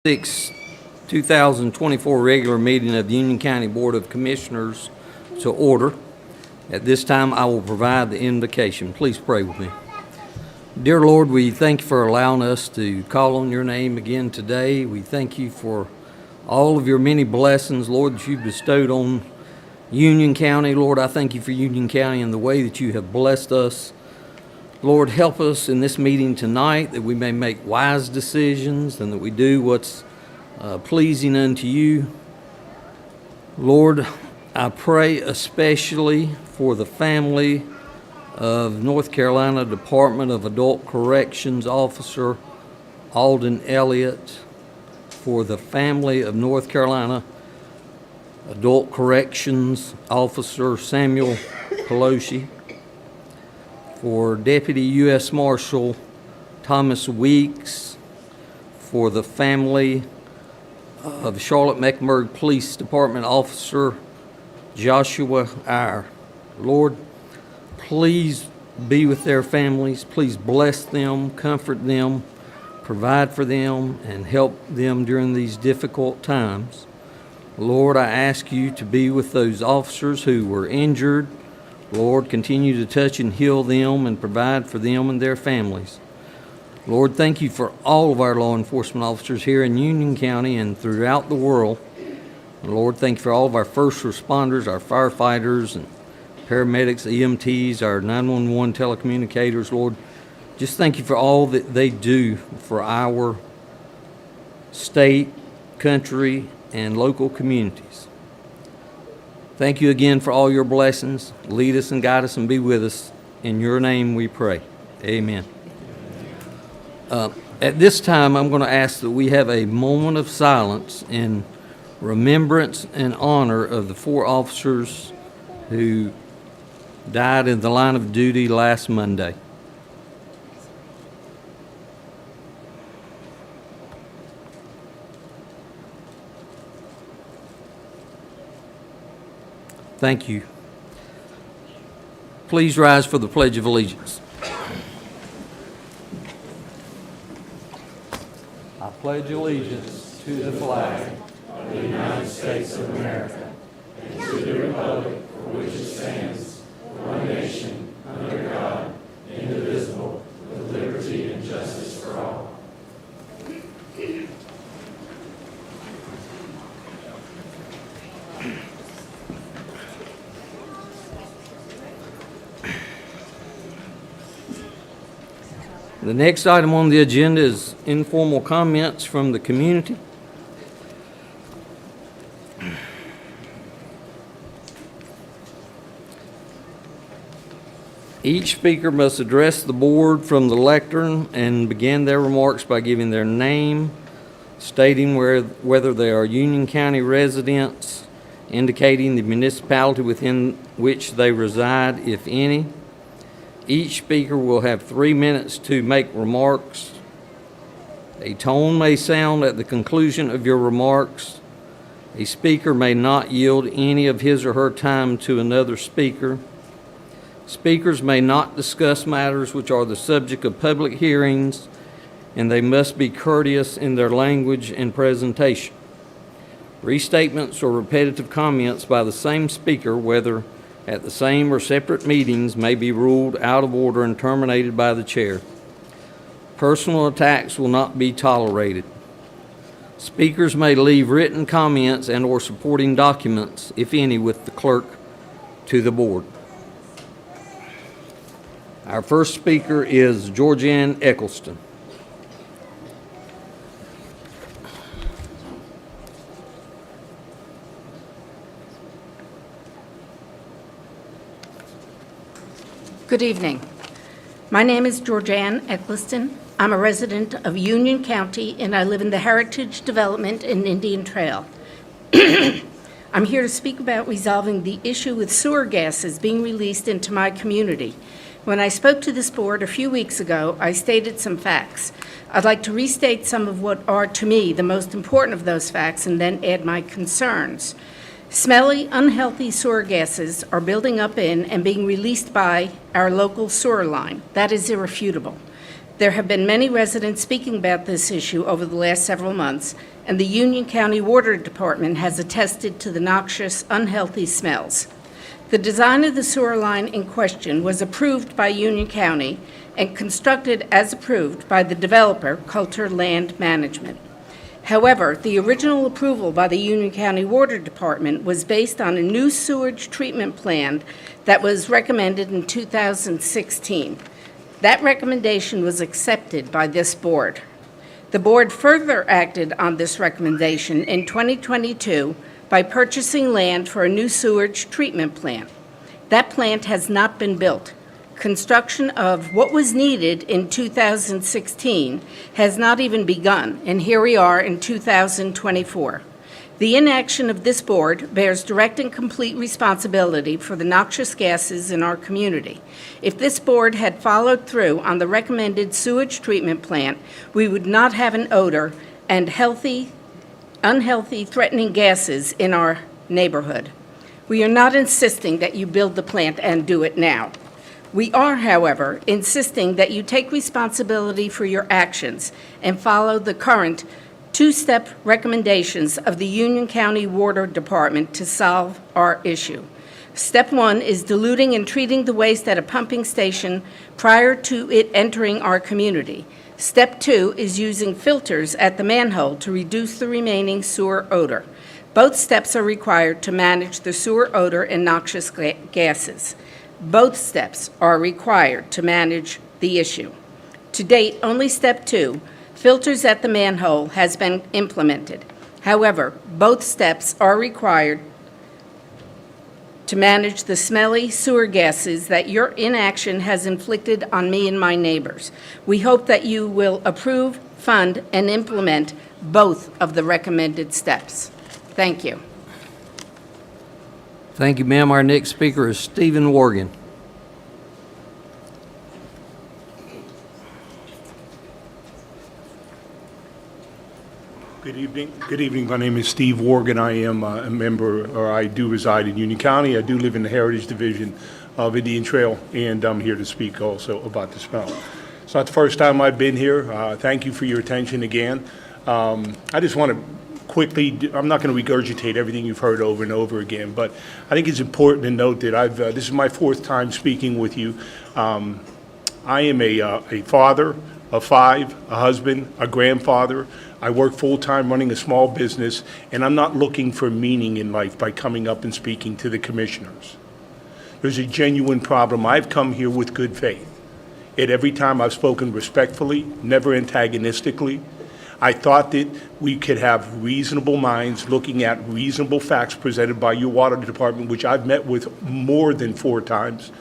6, 2024 regular meeting of the Union County Board of Commissioners to order. At this time, I will provide the invocation. Please pray with me. Dear Lord, we thank you for allowing us to call on your name again today. We thank you for all of your many blessings, Lord, that you've bestowed on Union County. Lord, I thank you for Union County and the way that you have blessed us. Lord, help us in this meeting tonight that we may make wise decisions and that we do what's pleasing unto you. Lord, I pray especially for the family of North Carolina Department of Adult Corrections Officer Alden Elliott, for the family of North Carolina Adult Corrections Officer Samuel Pelosi, for Deputy U.S. Marshal Thomas Weeks, for the family of Charlotte-Mecklenburg Police Department Officer Joshua Eyre. Lord, please be with their families. Please bless them, comfort them, provide for them, and help them during these difficult times. Lord, I ask you to be with those officers who were injured. Lord, continue to touch and heal them and provide for them and their families. Lord, thank you for all of our law enforcement officers here in Union County and throughout the world. And Lord, thank you for all of our first responders, our firefighters and paramedics, EMTs, our 911 telecommunicators. Lord, just thank you for all that they do for our state, country, and local communities. Thank you again for all your blessings. Lead us and guide us and be with us. In your name we pray. Amen. At this time, I'm going to ask that we have a moment of silence in remembrance and honor of the 4 officers who died in the line of duty last Monday. Thank you. Please rise for the Pledge of Allegiance. I pledge allegiance to the flag of the United States of America and to the republic for which it stands, one nation, under God, indivisible, with liberty and justice for all. The next item on the agenda is informal comments from the community. Each speaker must address the board from the lectern and begin their remarks by giving their name, stating whether they are Union County residents, indicating the municipality within which they reside, if any. Each speaker will have 3 minutes to make remarks. A tone may sound at the conclusion of your remarks. A speaker may not yield any of his or her time to another speaker. Speakers may not discuss matters which are the subject of public hearings, and they must be courteous in their language and presentation. Restatements or repetitive comments by the same speaker, whether at the same or separate meetings, may be ruled out of order and terminated by the chair. Personal attacks will not be tolerated. Speakers may leave written comments and or supporting documents, if any, with the clerk to the board. Our first speaker is Georgianne Eccleston. Good evening. My name is Georgianne Eccleston. I'm a resident of Union County, and I live in the Heritage Development in Indian Trail. I'm here to speak about resolving the issue with sewer gases being released into my community. When I spoke to this board a few weeks ago, I stated some facts. I'd like to restate some of what are, to me, the most important of those facts and then add my concerns. Smelly, unhealthy sewer gases are building up in and being released by our local sewer line. That is irrefutable. There have been many residents speaking about this issue over the last several months, and the Union County Water Department has attested to the noxious, unhealthy smells. The design of the sewer line in question was approved by Union County and constructed as approved by the developer, Coulter Land Management. However, the original approval by the Union County Water Department was based on a new sewage treatment plan that was recommended in 2016. That recommendation was accepted by this board. The board further acted on this recommendation in 2022 by purchasing land for a new sewage treatment plant. That plant has not been built. Construction of what was needed in 2016 has not even begun, and here we are in 2024. The inaction of this board bears direct and complete responsibility for the noxious gases in our community. If this board had followed through on the recommended sewage treatment plant, we would not have an odor and unhealthy, threatening gases in our neighborhood. We are not insisting that you build the plant and do it now. We are, however, insisting that you take responsibility for your actions and follow the current two-step recommendations of the Union County Water Department to solve our issue. Step 1 is diluting and treating the waste at a pumping station prior to it entering our community. Step 2 is using filters at the manhole to reduce the remaining sewer odor. Both steps are required to manage the sewer odor and noxious gases. Both steps are required to manage the issue. To date, only Step 2, filters at the manhole, has been implemented. However, both steps are required to manage the smelly sewer gases that your inaction has inflicted on me and my neighbors. We hope that you will approve, fund, and implement both of the recommended steps. Thank you. Thank you, ma'am. Our next speaker is Stephen Wargan. Good evening. Good evening. My name is Steve Wargan. I am a member, or I do reside in Union County. I do live in the Heritage Division of Indian Trail, and I'm here to speak also about the smell. It's not the first time I've been here. Thank you for your attention again. I just want to quickly, I'm not going to regurgitate everything you've heard over and over again, but I think it's important to note that this is my fourth time speaking with you. I am a father of 5, a husband, a grandfather. I work full-time running a small business, and I'm not looking for meaning in life by coming up and speaking to the commissioners. There's a genuine problem. I've come here with good faith. At every time I've spoken respectfully, never antagonistically. I thought that we could have reasonable minds looking at reasonable facts presented by your water department, which I've met with more than 4 times.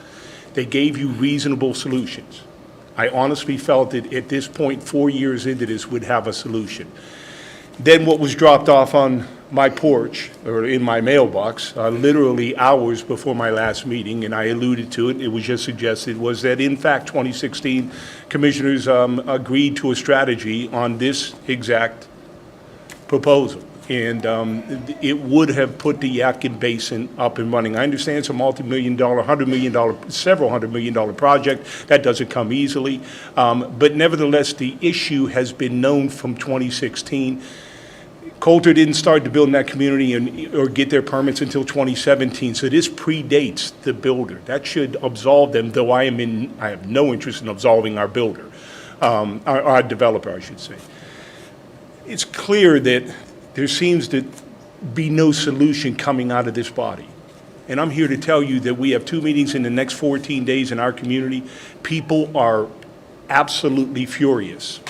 They gave you reasonable solutions. I honestly felt that at this point, 4 years into this, would have a solution. Then what was dropped off on my porch, or in my mailbox, literally hours before my last meeting, and I alluded to it, it was just suggested, was that in fact 2016 commissioners agreed to a strategy on this exact proposal. And it would have put the Yadkin Basin up and running. I understand it's a multi-million-dollar, $100 million, several $100 million project. That doesn't come easily. But nevertheless, the issue has been known from 2016. Coulter didn't start to build in that community or get their permits until 2017, so this predates the builder. That should absolve them, though I have no interest in absolving our builder, our developer, I should say. It's clear that there seems to be no solution coming out of this body. And I'm here to tell you that we have 2 meetings in the next 14 days in our community. People are absolutely furious.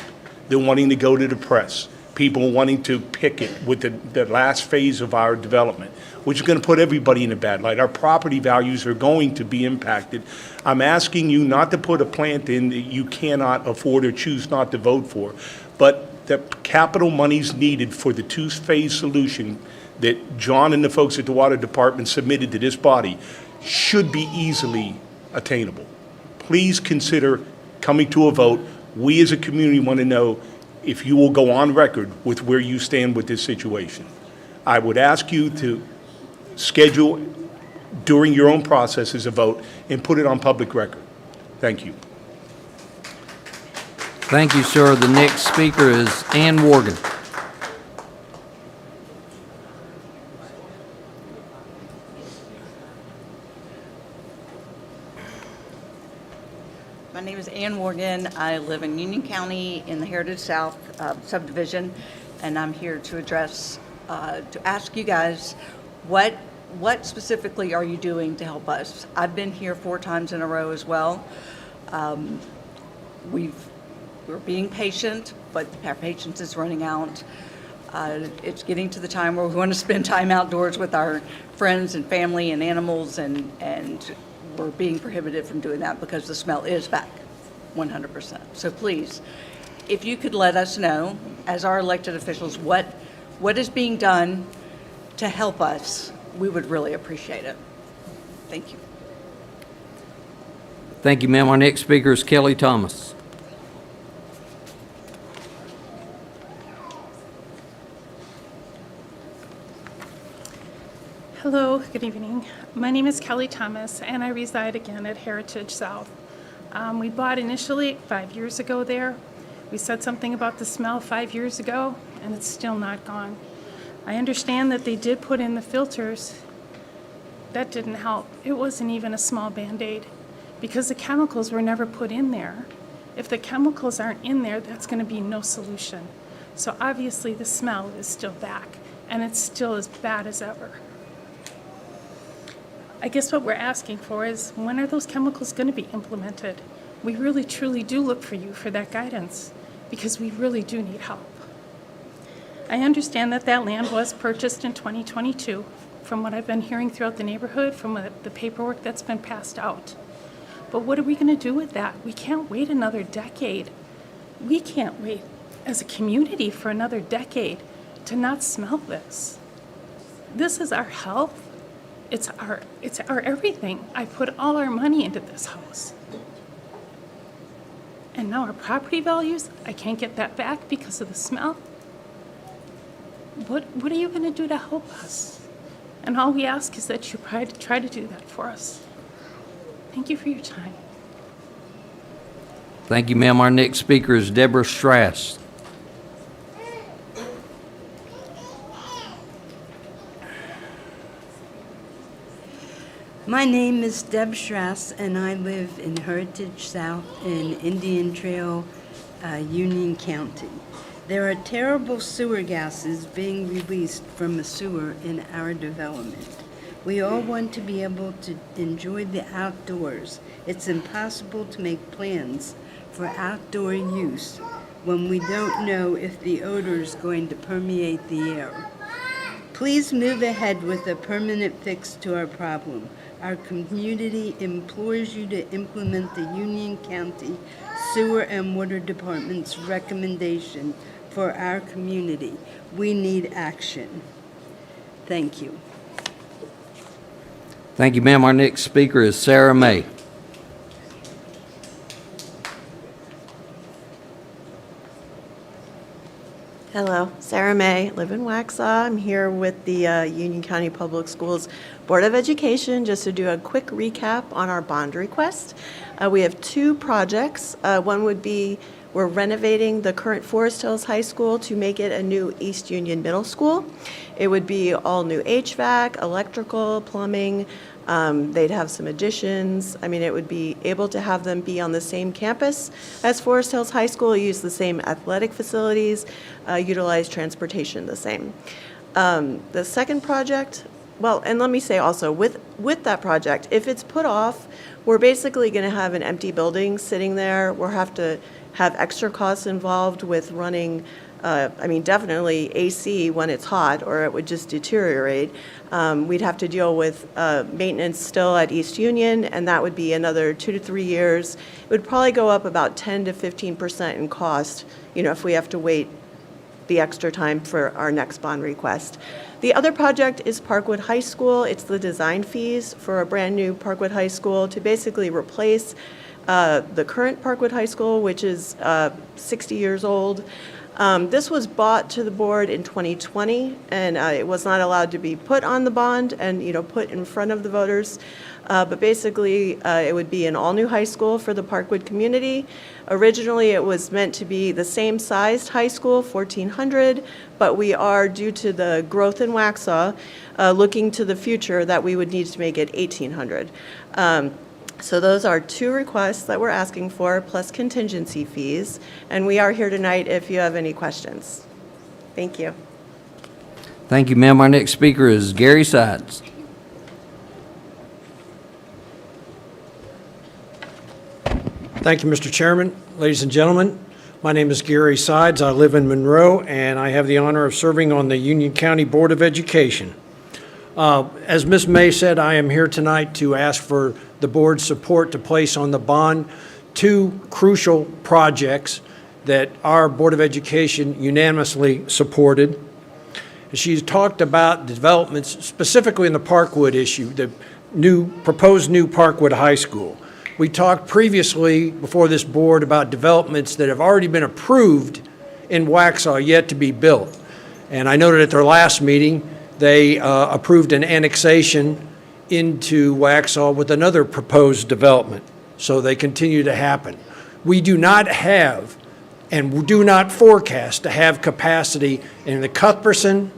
They're wanting to go to the press. People wanting to picket with the last phase of our development, which is going to put everybody in a bad light. Our property values are going to be impacted. I'm asking you not to put a plant in that you cannot afford or choose not to vote for, but the capital monies needed for the 2-phase solution that John and the folks at the Water Department submitted to this body should be easily attainable. Please consider coming to a vote. We as a community want to know if you will go on record with where you stand with this situation. I would ask you to schedule during your own processes a vote and put it on public record. Thank you. Thank you, sir. The next speaker is Ann Wargan. My name is Ann Wargan. I live in Union County in the Heritage South subdivision, and I'm here to ask you guys, what specifically are you doing to help us? I've been here 4 times in a row as well. We're being patient, but our patience is running out. It's getting to the time where we want to spend time outdoors with our friends and family and animals, and we're being prohibited from doing that because the smell is back 100%. So please, if you could let us know, as our elected officials, what is being done to help us, we would really appreciate it. Thank you. Thank you, ma'am. Our next speaker is Kelly Thomas. Hello, good evening. My name is Kelly Thomas, and I reside again at Heritage South. We bought initially 5 years ago there. We said something about the smell 5 years ago, and it's still not gone. I understand that they did put in the filters. That didn't help. It wasn't even a small Band-Aid because the chemicals were never put in there. If the chemicals aren't in there, that's going to be no solution. So obviously the smell is still back, and it's still as bad as ever. I guess what we're asking for is, when are those chemicals going to be implemented? We really truly do look for you for that guidance, because we really do need help. I understand that that land was purchased in 2022, from what I've been hearing throughout the neighborhood, from the paperwork that's been passed out. But what are we going to do with that? We can't wait another decade. We can't wait as a community for another decade to not smell this. This is our health. It's our everything. I put all our money into this house. And now our property values, I can't get that back because of the smell. What are you going to do to help us? And all we ask is that you try to do that for us. Thank you for your time. Thank you, ma'am. Our next speaker is Deborah Stress. My name is Deb Stress, and I live in Heritage South in Indian Trail, Union County. There are terrible sewer gases being released from a sewer in our development. We all want to be able to enjoy the outdoors. It's impossible to make plans for outdoor use when we don't know if the odor is going to permeate the air. Please move ahead with a permanent fix to our problem. Our community implores you to implement the Union County Sewer and Water Department's recommendation for our community. We need action. Thank you. Thank you, ma'am. Our next speaker is Sarah May. Hello, Sarah May, live in Waxhaw. I'm here with the Union County Public Schools Board of Education just to do a quick recap on our bond request. We have 2 projects. One would be we're renovating the current Forest Hills High School to make it a new East Union Middle School. It would be all new HVAC, electrical, plumbing. They'd have some additions. I mean, it would be able to have them be on the same campus as Forest Hills High School, use the same athletic facilities, utilize transportation the same. The second project, well, and let me say also, with that project, if it's put off, we're basically going to have an empty building sitting there. We'll have to have extra costs involved with running definitely AC when it's hot, or it would just deteriorate. We'd have to deal with maintenance still at East Union, and that would be another 2 to 3 years. It would probably go up about 10 to 15% in cost, if we have to wait the extra time for our next bond request. The other project is Parkwood High School. It's the design fees for a brand new Parkwood High School to basically replace the current Parkwood High School, which is 60 years old. This was brought to the board in 2020, and it was not allowed to be put on the bond and, put in front of the voters. But basically, it would be an all-new high school for the Parkwood community. Originally, it was meant to be the same sized high school, 1,400, but we are, due to the growth in Waxhaw, looking to the future that we would need to make it 1,800. So those are two requests that we're asking for, plus contingency fees, and we are here tonight if you have any questions. Thank you. Thank you, ma'am. Our next speaker is Gary Sides. Thank you, Mr. Chairman. Ladies and gentlemen, my name is Gary Sides. I live in Monroe, and I have the honor of serving on the Union County Board of Education. As Ms. May said, I am here tonight to ask for the board's support to place on the bond two crucial projects that our Board of Education unanimously supported. She's talked about developments specifically in the Parkwood issue, the proposed new Parkwood High School. We talked previously before this board about developments that have already been approved in Waxhaw yet to be built. And I noted at their last meeting, they approved an annexation into Waxhaw with another proposed development. So they continue to happen. We do not have and do not forecast to have capacity in the Cuthbertson,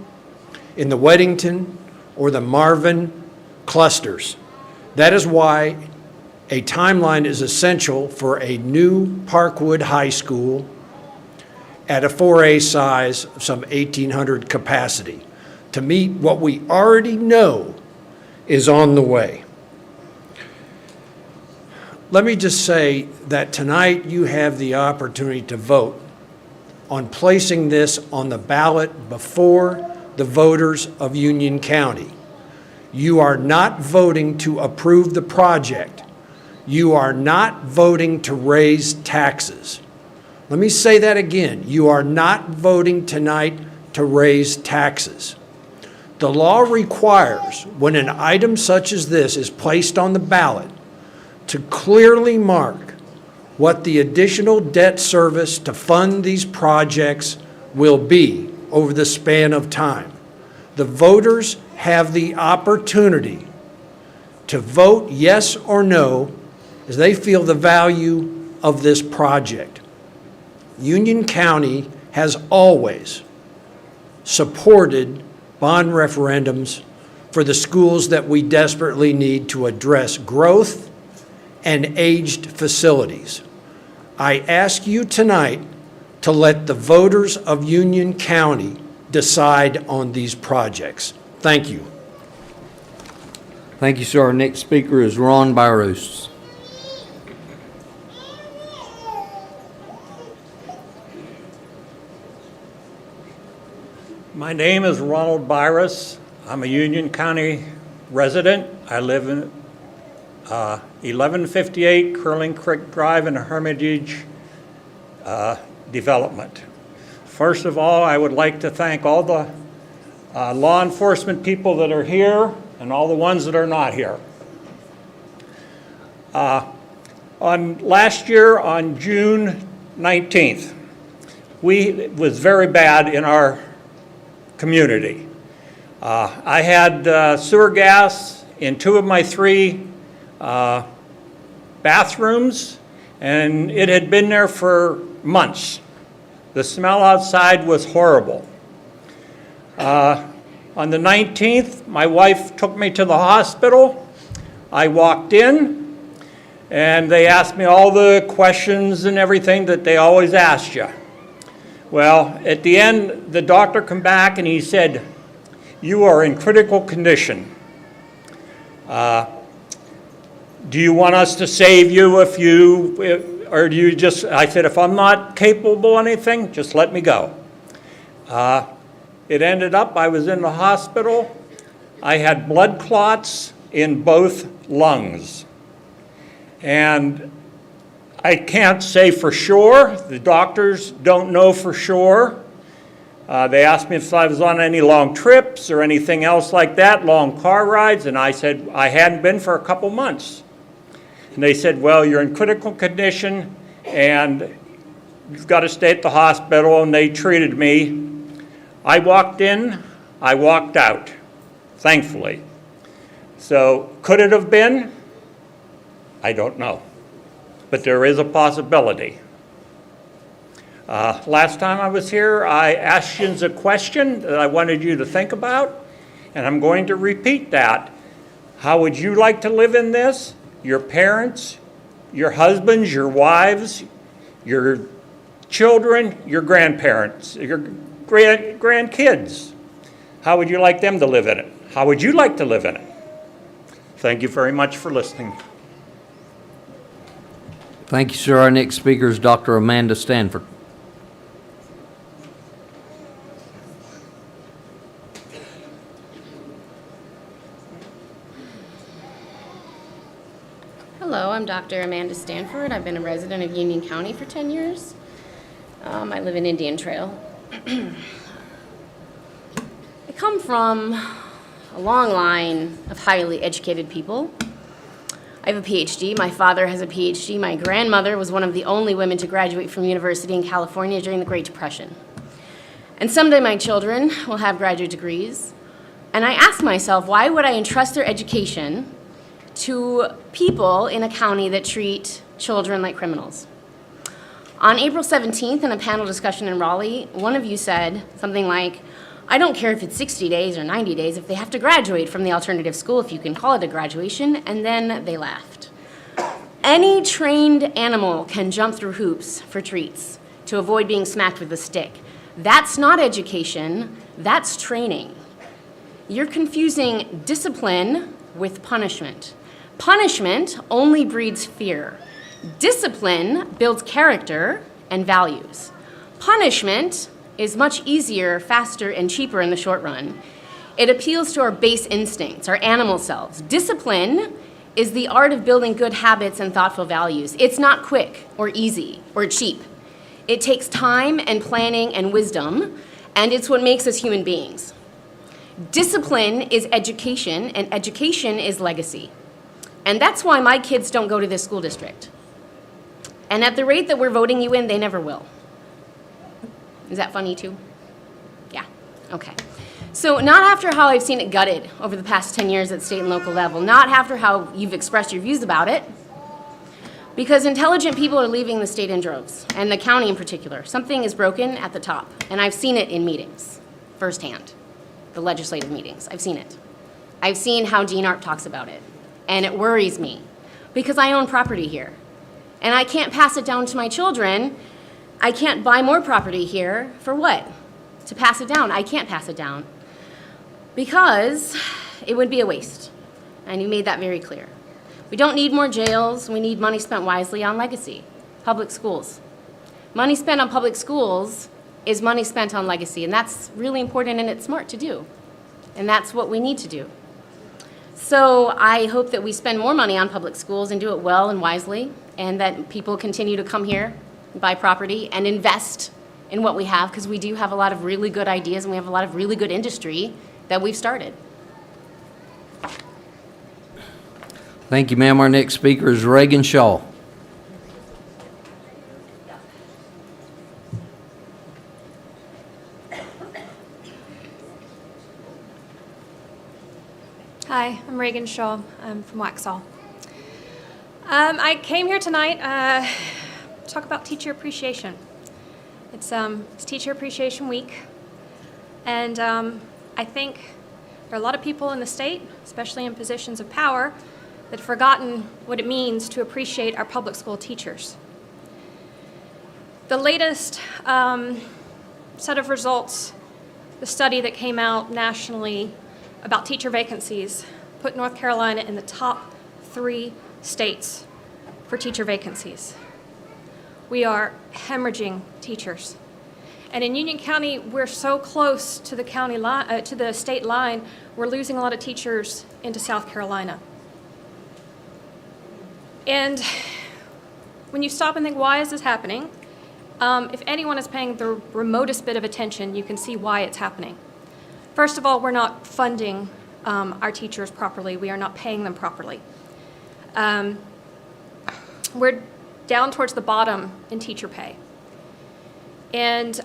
in the Weddington, or the Marvin clusters. That is why a timeline is essential for a new Parkwood High School at a 4A size of some 1,800 capacity to meet what we already know is on the way. Let me just say that tonight you have the opportunity to vote on placing this on the ballot before the voters of Union County. You are not voting to approve the project. You are not voting to raise taxes. Let me say that again. You are not voting tonight to raise taxes. The law requires, when an item such as this is placed on the ballot, to clearly mark what the additional debt service to fund these projects will be over the span of time. The voters have the opportunity to vote yes or no as they feel the value of this project. Union County has always supported bond referendums for the schools that we desperately need to address growth and aged facilities. I ask you tonight to let the voters of Union County decide on these projects. Thank you. Thank you, sir. Our next speaker is Ron Byros. My name is Ronald Byros. I'm a Union County resident. I live in 1158 Curling Creek Drive in Hermitage development. First of all, I would like to thank all the law enforcement people that are here and all the ones that are not here. Last year on June 19th, it was very bad in our community. I had sewer gas in 2 of my 3 bathrooms, and it had been there for months. The smell outside was horrible. On the 19th, my wife took me to the hospital. I walked in, and they asked me all the questions and everything that they always asked you. Well, at the end, the doctor came back and he said, "You are in critical condition. Do you want us to save you or do you just," I said, "if I'm not capable of anything, just let me go." It ended up, I was in the hospital. I had blood clots in both lungs. And I can't say for sure. The doctors don't know for sure. They asked me if I was on any long trips or anything else like that, long car rides, and I said I hadn't been for a couple months. And they said, "Well, you're in critical condition, and you've got to stay at the hospital, and they treated me. I walked in, I walked out, thankfully. So could it have been? I don't know. But there is a possibility. Last time I was here, I asked you a question that I wanted you to think about, and I'm going to repeat that. How would you like to live in this? Your parents, your husbands, your wives, your children, your grandparents, your grandkids. How would you like them to live in it? How would you like to live in it? Thank you very much for listening. Thank you, sir. Our next speaker is Dr. Amanda Stanford. Hello, I'm Dr. Amanda Stanford. I've been a resident of Union County for 10 years. I live in Indian Trail. I come from a long line of highly educated people. I have a PhD. My father has a PhD. My grandmother was one of the only women to graduate from university in California during the Great Depression. And someday my children will have graduate degrees. And I ask myself, why would I entrust their education to people in a county that treat children like criminals? On April 17th, in a panel discussion in Raleigh, one of you said something like, I don't care if it's 60 days or 90 days, if they have to graduate from the alternative school, if you can call it a graduation, and then they laughed. Any trained animal can jump through hoops for treats to avoid being smacked with a stick. That's not education, that's training. You're confusing discipline with punishment. Punishment only breeds fear. Discipline builds character and values. Punishment is much easier, faster, and cheaper in the short run. It appeals to our base instincts, our animal selves. Discipline is the art of building good habits and thoughtful values. It's not quick or easy or cheap. It takes time and planning and wisdom, and it's what makes us human beings. Discipline is education, and education is legacy. And that's why my kids don't go to this school district. And at the rate that we're voting you in, they never will. Is that funny too? Yeah, okay. So not after how I've seen it gutted over the past 10 years at state and local level, not after how you've expressed your views about it, because intelligent people are leaving the state in droves, and the county in particular. Something is broken at the top, and I've seen it in meetings, firsthand, the legislative meetings. I've seen it. I've seen how Dean Arp talks about it, and it worries me, because I own property here, and I can't pass it down to my children. I can't buy more property here. For what? To pass it down. I can't pass it down because it would be a waste. And you made that very clear. We don't need more jails. We need money spent wisely on legacy, public schools. Money spent on public schools is money spent on legacy, and that's really important and it's smart to do. And that's what we need to do. So I hope that we spend more money on public schools and do it well and wisely, and that people continue to come here, buy property, and invest in what we have, because we do have a lot of really good ideas and we have a lot of really good industry that we've started. Thank you, ma'am. Our next speaker is Reagan Shaw. Hi, I'm Reagan Shaw. I'm from Waxhaw. I came here tonight to talk about teacher appreciation. It's Teacher Appreciation Week, and I think there are a lot of people in the state, especially in positions of power, that have forgotten what it means to appreciate our public school teachers. The latest set of results, the study that came out nationally about teacher vacancies, put North Carolina in the top 3 states for teacher vacancies. We are hemorrhaging teachers. And in Union County, we're so close to the county line, to the state line, we're losing a lot of teachers into South Carolina. And when you stop and think, why is this happening? If anyone is paying the remotest bit of attention, you can see why it's happening. First of all, we're not funding our teachers properly. We are not paying them properly. We're down towards the bottom in teacher pay. And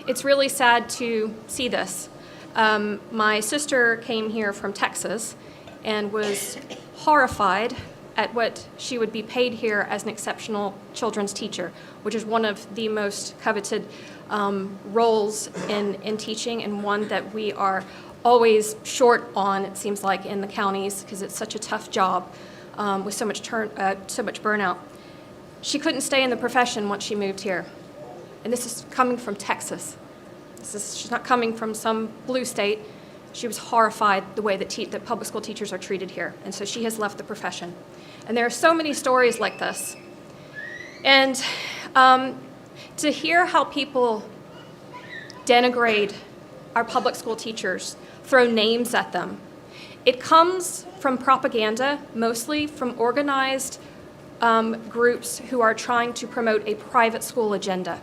it's really sad to see this. My sister came here from Texas and was horrified at what she would be paid here as an exceptional children's teacher, which is one of the most coveted roles in teaching, and one that we are always short on, it seems like, in the counties, because it's such a tough job with so much burnout. She couldn't stay in the profession once she moved here. And this is coming from Texas. She's not coming from some blue state. She was horrified the way that public school teachers are treated here, and so she has left the profession. And there are so many stories like this. And to hear how people denigrate our public school teachers, throw names at them, it comes from propaganda, mostly from organized groups who are trying to promote a private school agenda.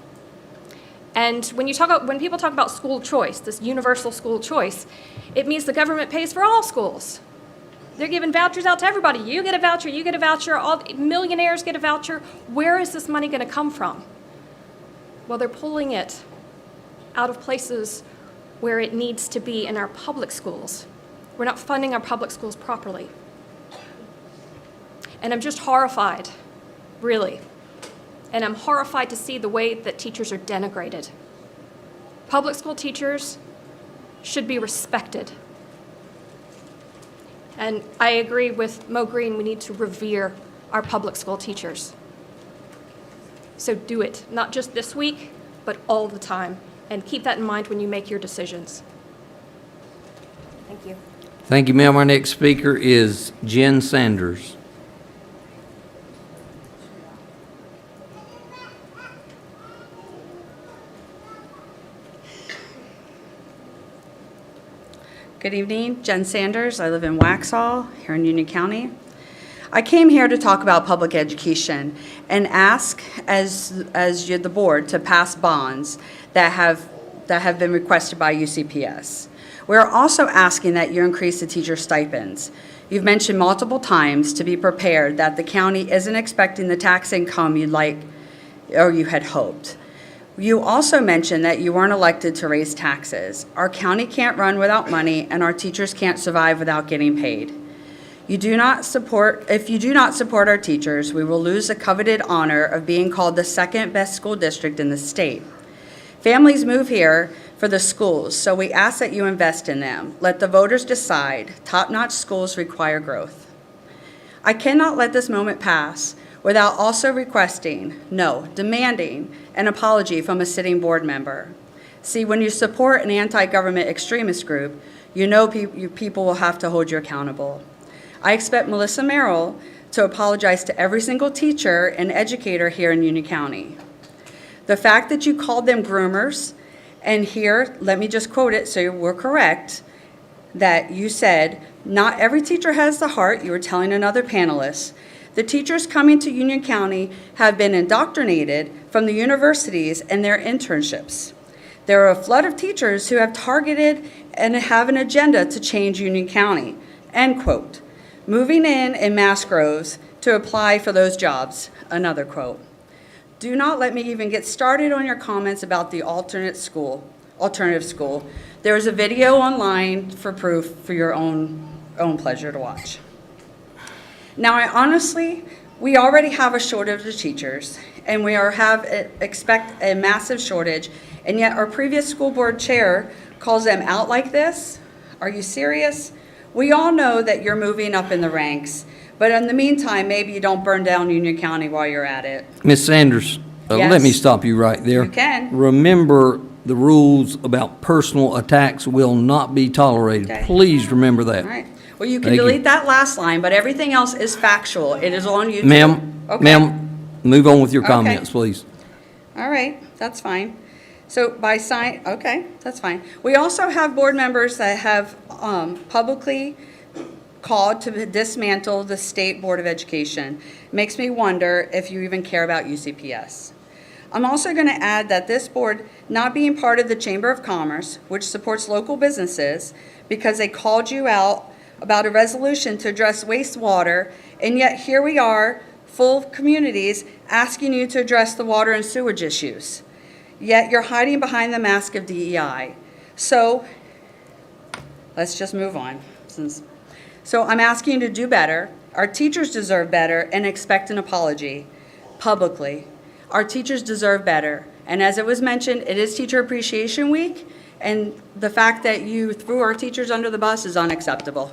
And when people talk about school choice, this universal school choice, it means the government pays for all schools. They're giving vouchers out to everybody. You get a voucher, all millionaires get a voucher. Where is this money going to come from? Well, they're pulling it out of places where it needs to be in our public schools. We're not funding our public schools properly. And I'm just horrified, really. And I'm horrified to see the way that teachers are denigrated. Public school teachers should be respected. And I agree with Mo Green, we need to revere our public school teachers. So do it, not just this week, but all the time. And keep that in mind when you make your decisions. Thank you. Thank you, ma'am. Our next speaker is Jen Sanders. Good evening, Jen Sanders. I live in Waxhaw here in Union County. I came here to talk about public education and ask the board to pass bonds that have been requested by UCPS. We're also asking that you increase the teacher stipends. You've mentioned multiple times to be prepared that the county isn't expecting the tax income you'd like or you had hoped. You also mentioned that you weren't elected to raise taxes. Our county can't run without money, and our teachers can't survive without getting paid. If you do not support our teachers, we will lose the coveted honor of being called the second best school district in the state. Families move here for the schools, so we ask that you invest in them. Let the voters decide. Top-notch schools require growth. I cannot let this moment pass without also demanding an apology from a sitting board member. See, when you support an anti-government extremist group, you know people will have to hold you accountable. I expect Melissa Merrill to apologize to every single teacher and educator here in Union County. The fact that you called them groomers, and here, let me just quote it so we're correct, that you said, not every teacher has the heart, you were telling another panelist. The teachers coming to Union County have been indoctrinated from the universities and their internships. There are a flood of teachers who have targeted and have an agenda to change Union County, end quote. Moving in mass groves to apply for those jobs, another quote. Do not let me even get started on your comments about the alternative school. There is a video online for proof for your own pleasure to watch. Now, we already have a shortage of teachers, and we expect a massive shortage, and yet our previous school board chair calls them out like this. Are you serious? We all know that you're moving up in the ranks, but in the meantime, maybe you don't burn down Union County while you're at it. Ms. Sanders, Yes. let me stop you right there. You can. Remember, the rules about personal attacks will not be tolerated. Okay. Please remember that. All right. Well, you can Thank you. delete that last line, but everything else is factual. It is on YouTube. Okay. Ma'am, move on with your Okay. comments, please. All right, that's fine. So okay, that's fine. We also have board members that have publicly called to dismantle the State Board of Education. Makes me wonder if you even care about UCPS. I'm also going to add that this board, not being part of the Chamber of Commerce, which supports local businesses, because they called you out about a resolution to address wastewater, and yet here we are, full of communities, asking you to address the water and sewage issues. yet you're hiding behind the mask of DEI. So let's just move on. So I'm asking you to do better. Our teachers deserve better and expect an apology publicly. Our teachers deserve better. And as it was mentioned, it is Teacher Appreciation Week, and the fact that you threw our teachers under the bus is unacceptable.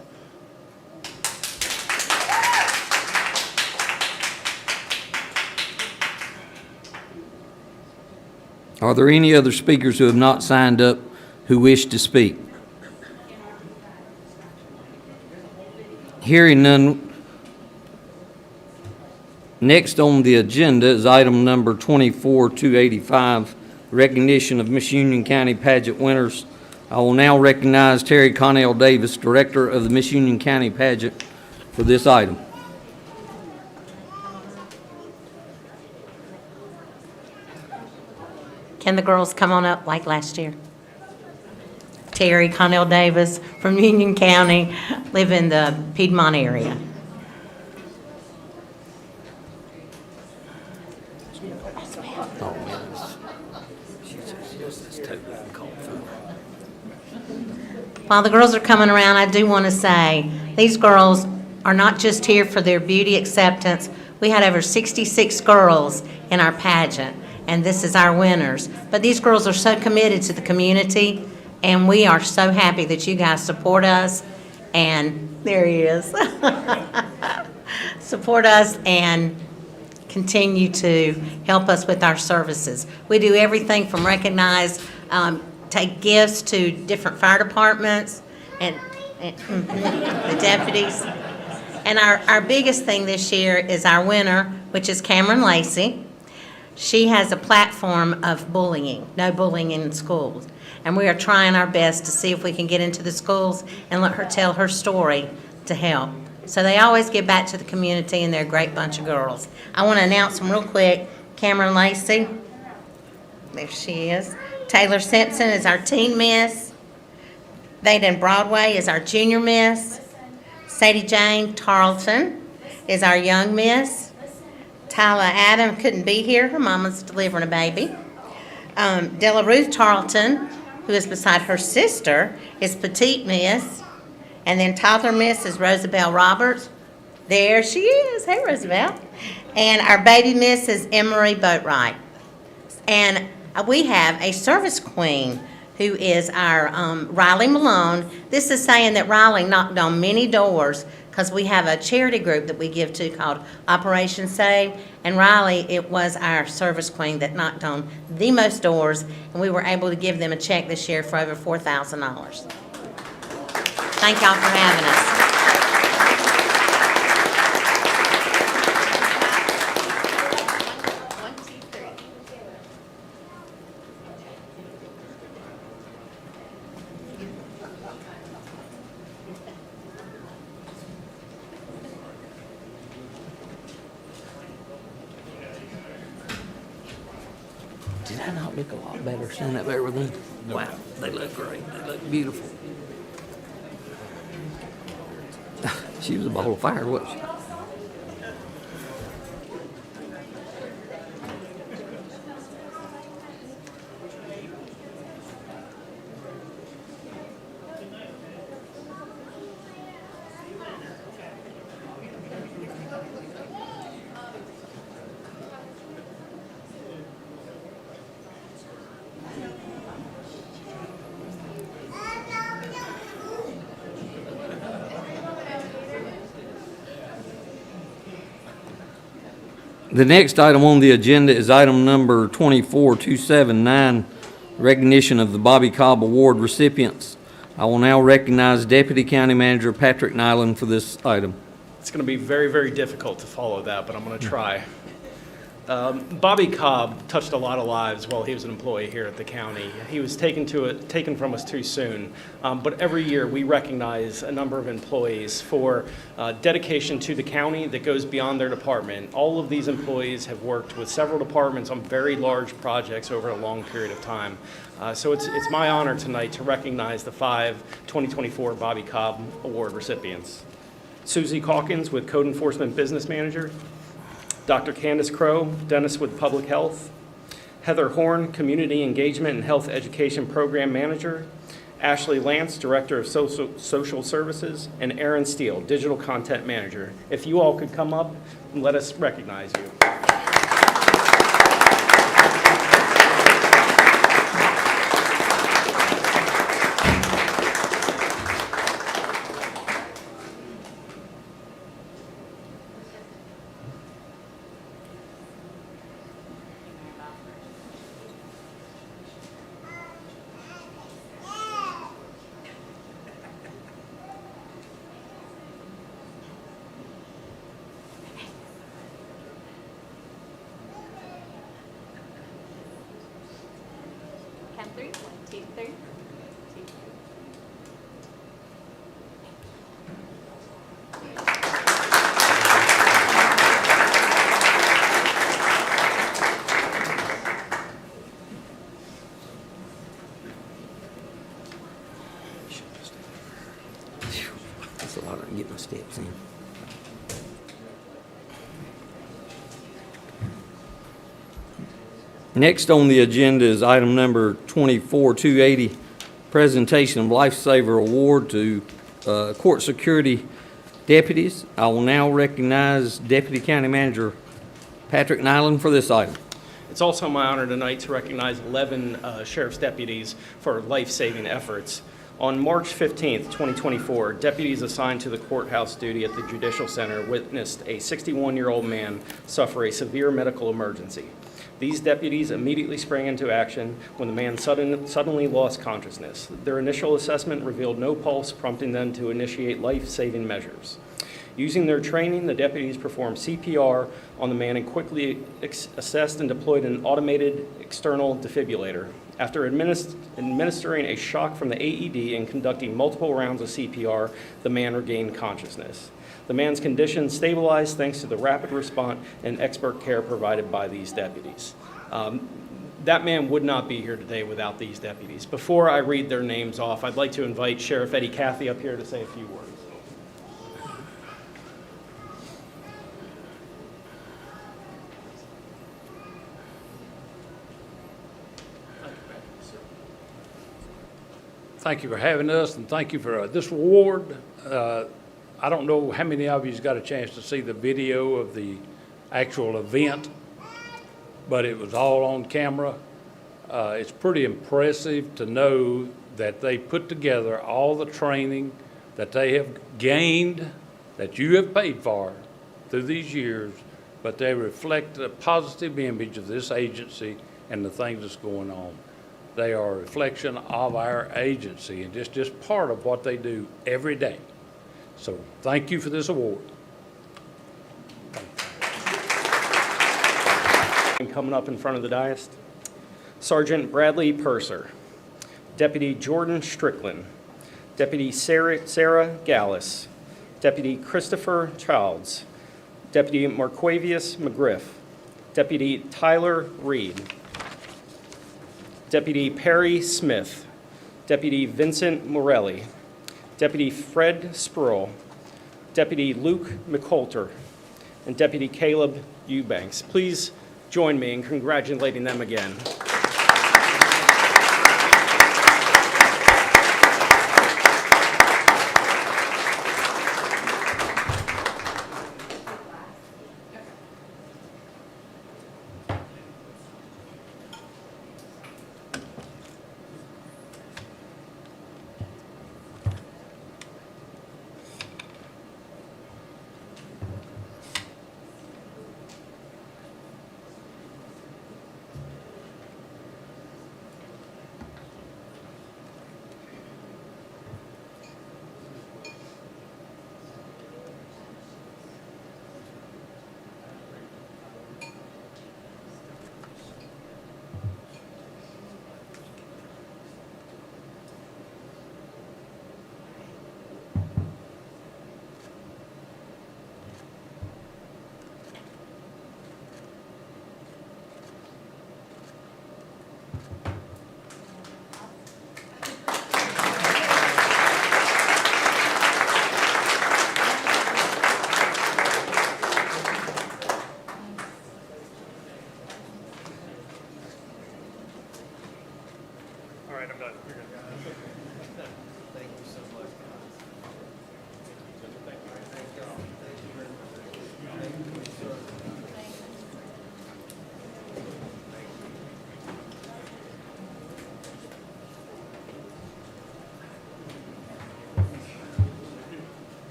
Are there any other speakers who have not signed up who wish to speak? Hearing none. Next on the agenda is item number 24-285, recognition of Miss Union County pageant winners. I will now recognize Terry Connell Davis, Director of the Miss Union County pageant, for this item. Can the girls come on up like last year? Terry Connell Davis from Union County, live in the Piedmont area. While the girls are coming around, I do want to say, these girls are not just here for their beauty acceptance. We had over 66 girls in our pageant, and this is our winners. But these girls are so committed to the community, and we are so happy that you guys support us. And there he is. Support us and continue to help us with our services. We do everything from recognize, take gifts to different fire departments and the deputies. And our biggest thing this year is our winner, which is Cameron Lacey. She has a platform of bullying, no bullying in schools. And we are trying our best to see if we can get into the schools and let her tell her story to help. So they always give back to the community, and they're a great bunch of girls. I want to announce them real quick. Cameron Lacey, there she is. Taylor Simpson is our teen miss. Vaden Broadway is our junior miss. Sadie Jane Tarleton is our young miss. Tyla Adam couldn't be here. Her mama's delivering a baby. Della Ruth Tarleton, who is beside her sister, is petite miss. And then toddler miss is Rosabelle Roberts. There she is. Hey, Rosabelle. And our baby miss is Emery Boatwright. And we have a service queen who is our Riley Malone. This is saying that Riley knocked on many doors because we have a charity group that we give to called Operation Save. And Riley, it was our service queen that knocked on the most doors, and we were able to give them a check this year for over $4,000. Thank y'all for having us. Did I not look a lot better standing up there with them? Wow, they look great. They look beautiful. She was a ball of fire, wasn't she? The next item on the agenda is item number 24-279, recognition of the Bobby Cobb Award recipients. I will now recognize Deputy County Manager Patrick Nyland for this item. It's going to be very, very difficult to follow that, but I'm going to try. Bobby Cobb touched a lot of lives while he was an employee here at the county. He was taken from us too soon, but every year we recognize a number of employees for dedication to the county that goes beyond their department. All of these employees have worked with several departments on very large projects over a long period of time. So it's my honor tonight to recognize the 5 2024 Bobby Cobb Award recipients. Susie Calkins with Code Enforcement Business Manager, Dr. Candace Crow, dentist with Public Health, Heather Horn, Community Engagement and Health Education Program Manager, Ashley Lance, Director of Social Services, and Aaron Steele, Digital Content Manager. If you all could come up and let us recognize you. Count 3. 1, 2, 3. That's a lot of get my steps in. Next on the agenda is item number 24-280, presentation of Lifesaver Award to court security deputies. I will now recognize Deputy County Manager Patrick Nyland for this item. It's also my honor tonight to recognize 11 sheriff's deputies for life-saving efforts. On March 15th, 2024, deputies assigned to the courthouse duty at the Judicial Center witnessed a 61-year-old man suffer a severe medical emergency. These deputies immediately sprang into action when the man suddenly lost consciousness. Their initial assessment revealed no pulse, prompting them to initiate life-saving measures. Using their training, the deputies performed CPR on the man and quickly assessed and deployed an automated external defibrillator. After administering a shock from the AED and conducting multiple rounds of CPR, the man regained consciousness. The man's condition stabilized thanks to the rapid response and expert care provided by these deputies. That man would not be here today without these deputies. Before I read their names off, I'd like to invite Sheriff Eddie Cathy up here to say a few words. Thank you for having us, and thank you for this award. I don't know how many of you got a chance to see the video of the actual event, but it was all on camera. It's pretty impressive to know that they put together all the training that they have gained, that you have paid for through these years, but they reflect a positive image of this agency and the things that's going on. They are a reflection of our agency and just part of what they do every day. So thank you for this award. Coming up in front of the dais, Sergeant Bradley Purser, Deputy Jordan Strickland, Deputy Sarah Gallus, Deputy Christopher Childs, Deputy Marquavius McGriff, Deputy Tyler Reed, Deputy Perry Smith, Deputy Vincent Morelli, Deputy Fred Spruill, Deputy Luke McCoulter, and Deputy Caleb Eubanks. Please join me in congratulating them again.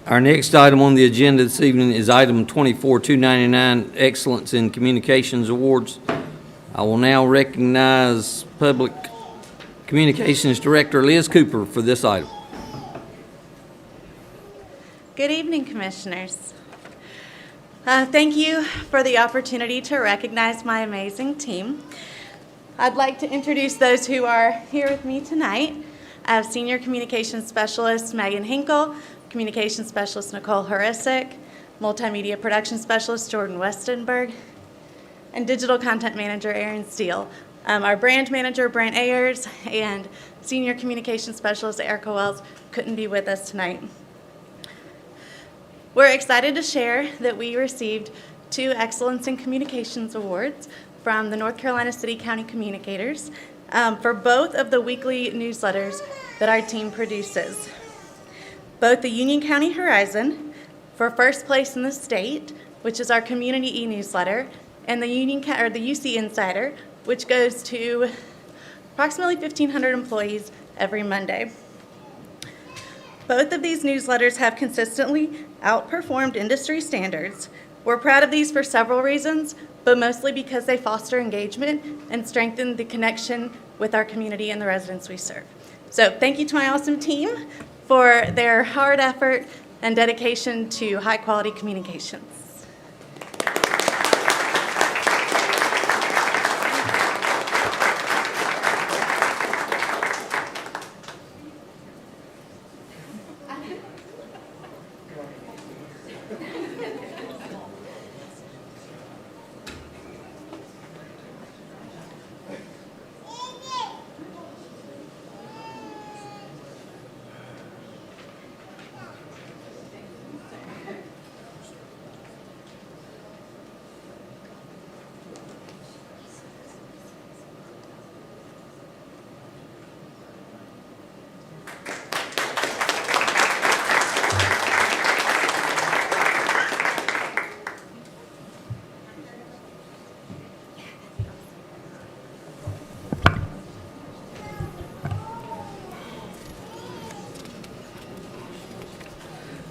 Our next item on the agenda this evening is item 24-299, Excellence in Communications Awards. I will now recognize Public Communications Director Liz Cooper for this item. Good evening, Commissioners. Thank you for the opportunity to recognize my amazing team. I'd like to introduce those who are here with me tonight. I have Senior Communications Specialist Megan Hinkle, Communications Specialist Nicole Horisic, Multimedia Production Specialist Jordan Westenberg, and Digital Content Manager Aaron Steele. Our Brand Manager Brent Ayers and Senior Communications Specialist Erica Wells couldn't be with us tonight. We're excited to share that we received 2 Excellence in Communications Awards from the North Carolina City County Communicators for both of the weekly newsletters that our team produces. Both the Union County Horizon for first place in the state, which is our community e-newsletter, and the UC Insider, which goes to approximately 1,500 employees every Monday. Both of these newsletters have consistently outperformed industry standards. We're proud of these for several reasons, but mostly because they foster engagement and strengthen the connection with our community and the residents we serve. So thank you to my awesome team for their hard effort and dedication to high-quality communications.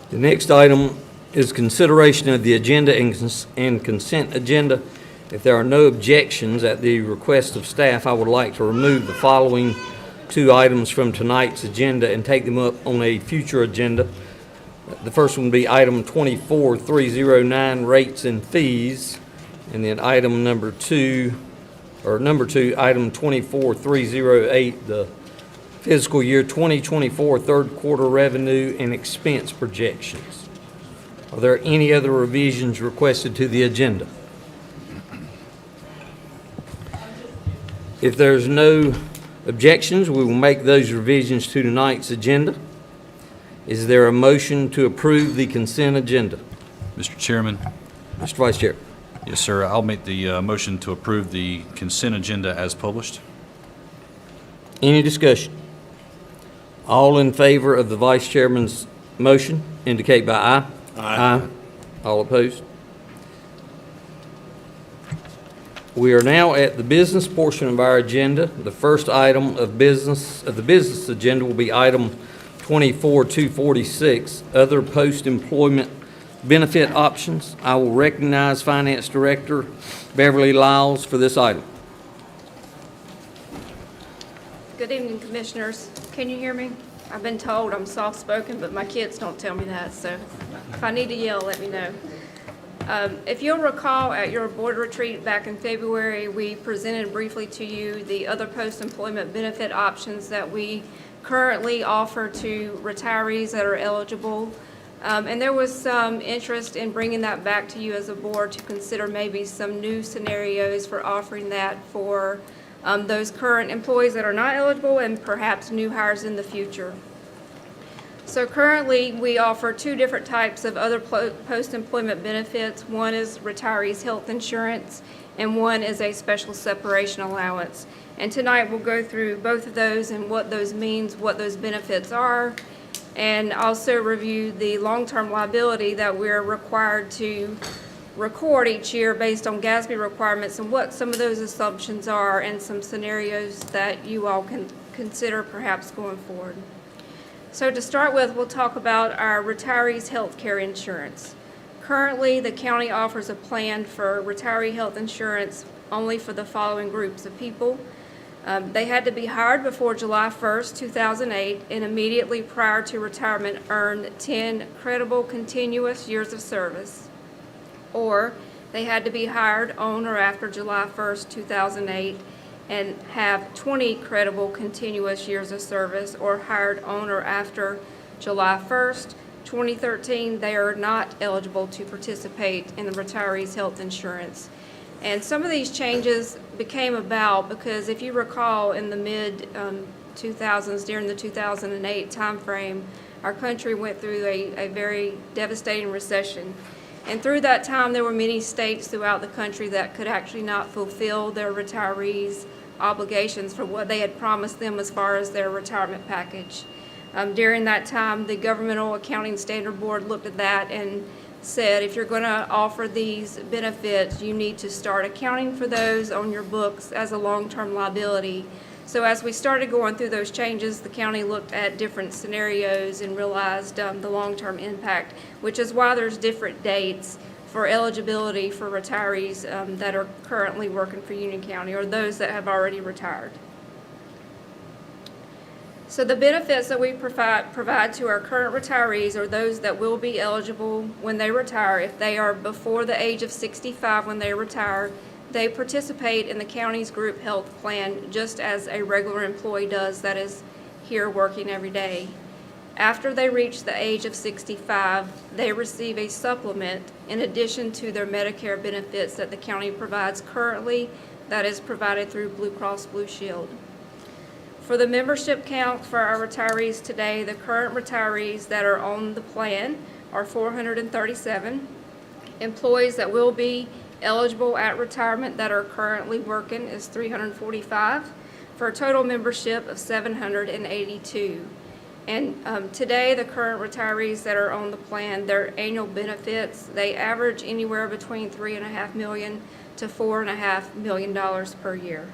The next item is consideration of the agenda and consent agenda. If there are no objections at the request of staff, I would like to remove the following 2 items from tonight's agenda and take them up on a future agenda. The first one would be item 24-309, rates and fees, and then item number 2, item 24-308, the fiscal year 2024 third quarter revenue and expense projections. Are there any other revisions requested to the agenda? If there's no objections, we will make those revisions to tonight's agenda. Is there a motion to approve the consent agenda? Mr. Chairman. Mr. Vice Chair. Yes, sir. I'll make the motion to approve the consent agenda as published. Any discussion? All in favor of the Vice Chairman's motion indicate by aye. Aye. All opposed? We are now at the business portion of our agenda. The first item of the business agenda will be item 24-246, other post-employment benefit options. I will recognize Finance Director Beverly Lyles for this item. Good evening, Commissioners. Can you hear me? I've been told I'm soft-spoken, but my kids don't tell me that, so if I need to yell, let me know. If you'll recall, at your board retreat back in February, we presented briefly to you the other post-employment benefit options that we currently offer to retirees that are eligible. And there was some interest in bringing that back to you as a board to consider maybe some new scenarios for offering that for those current employees that are not eligible and perhaps new hires in the future. So currently, we offer 2 different types of other post-employment benefits. One is retirees' health insurance, and one is a special separation allowance. And tonight, we'll go through both of those and what those means, what those benefits are, and also review the long-term liability that we're required to record each year based on GASB requirements and what some of those assumptions are and some scenarios that you all can consider perhaps going forward. So to start with, we'll talk about our retirees' health care insurance. Currently, the county offers a plan for retiree health insurance only for the following groups of people. They had to be hired before July 1st, 2008, and immediately prior to retirement earned 10 credible continuous years of service. Or they had to be hired on or after July 1st, 2008, and have 20 credible continuous years of service, or hired on or after July 1st, 2013, they are not eligible to participate in the retirees' health insurance. And some of these changes became about because if you recall in the mid-2000s, during the 2008 timeframe, our country went through a very devastating recession. And through that time, there were many states throughout the country that could actually not fulfill their retirees' obligations for what they had promised them as far as their retirement package. During that time, the Governmental Accounting Standard Board looked at that and said, if you're going to offer these benefits, you need to start accounting for those on your books as a long-term liability. So as we started going through those changes, the county looked at different scenarios and realized the long-term impact, which is why there's different dates for eligibility for retirees that are currently working for Union County or those that have already retired. So the benefits that we provide to our current retirees are those that will be eligible when they retire. If they are before the age of 65 when they retire, they participate in the county's group health plan just as a regular employee does that is here working every day. After they reach the age of 65, they receive a supplement in addition to their Medicare benefits that the county provides currently, that is provided through Blue Cross Blue Shield. For the membership count for our retirees today, the current retirees that are on the plan are 437. Employees that will be eligible at retirement that are currently working is 345, for a total membership of 782. And today, the current retirees that are on the plan, their annual benefits, they average anywhere between $3.5 million to $4.5 million per year.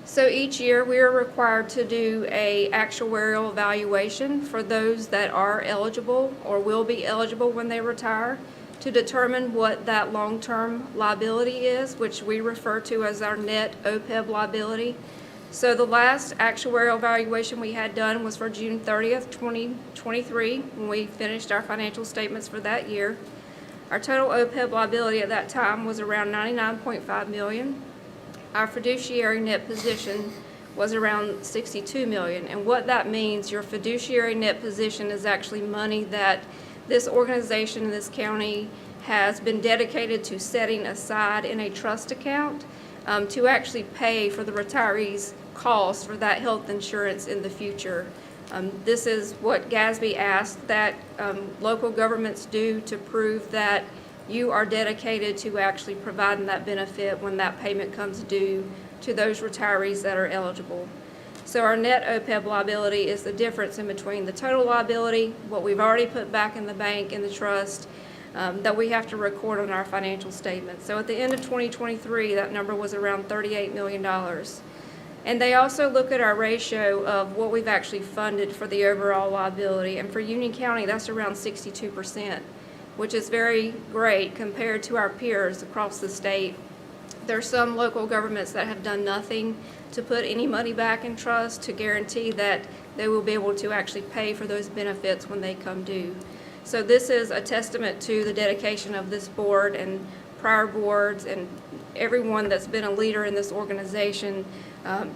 So each year, we are required to do an actuarial evaluation for those that are eligible or will be eligible when they retire to determine what that long-term liability is, which we refer to as our net OPEB liability. So the last actuarial evaluation we had done was for June 30th, 2023, when we finished our financial statements for that year. Our total OPEB liability at that time was around $99.5 million. Our fiduciary net position was around $62 million. And what that means, your fiduciary net position is actually money that this organization in this county has been dedicated to setting aside in a trust account to actually pay for the retirees' costs for that health insurance in the future. This is what GASB asked that local governments do to prove that you are dedicated to actually providing that benefit when that payment comes due to those retirees that are eligible. So our net OPEB liability is the difference in between the total liability, what we've already put back in the bank in the trust, that we have to record on our financial statements. So at the end of 2023, that number was around $38 million. And they also look at our ratio of what we've actually funded for the overall liability. And for Union County, that's around 62%. Which is very great compared to our peers across the state. There are some local governments that have done nothing to put any money back in trust to guarantee that they will be able to actually pay for those benefits when they come due. So this is a testament to the dedication of this board and prior boards and everyone that's been a leader in this organization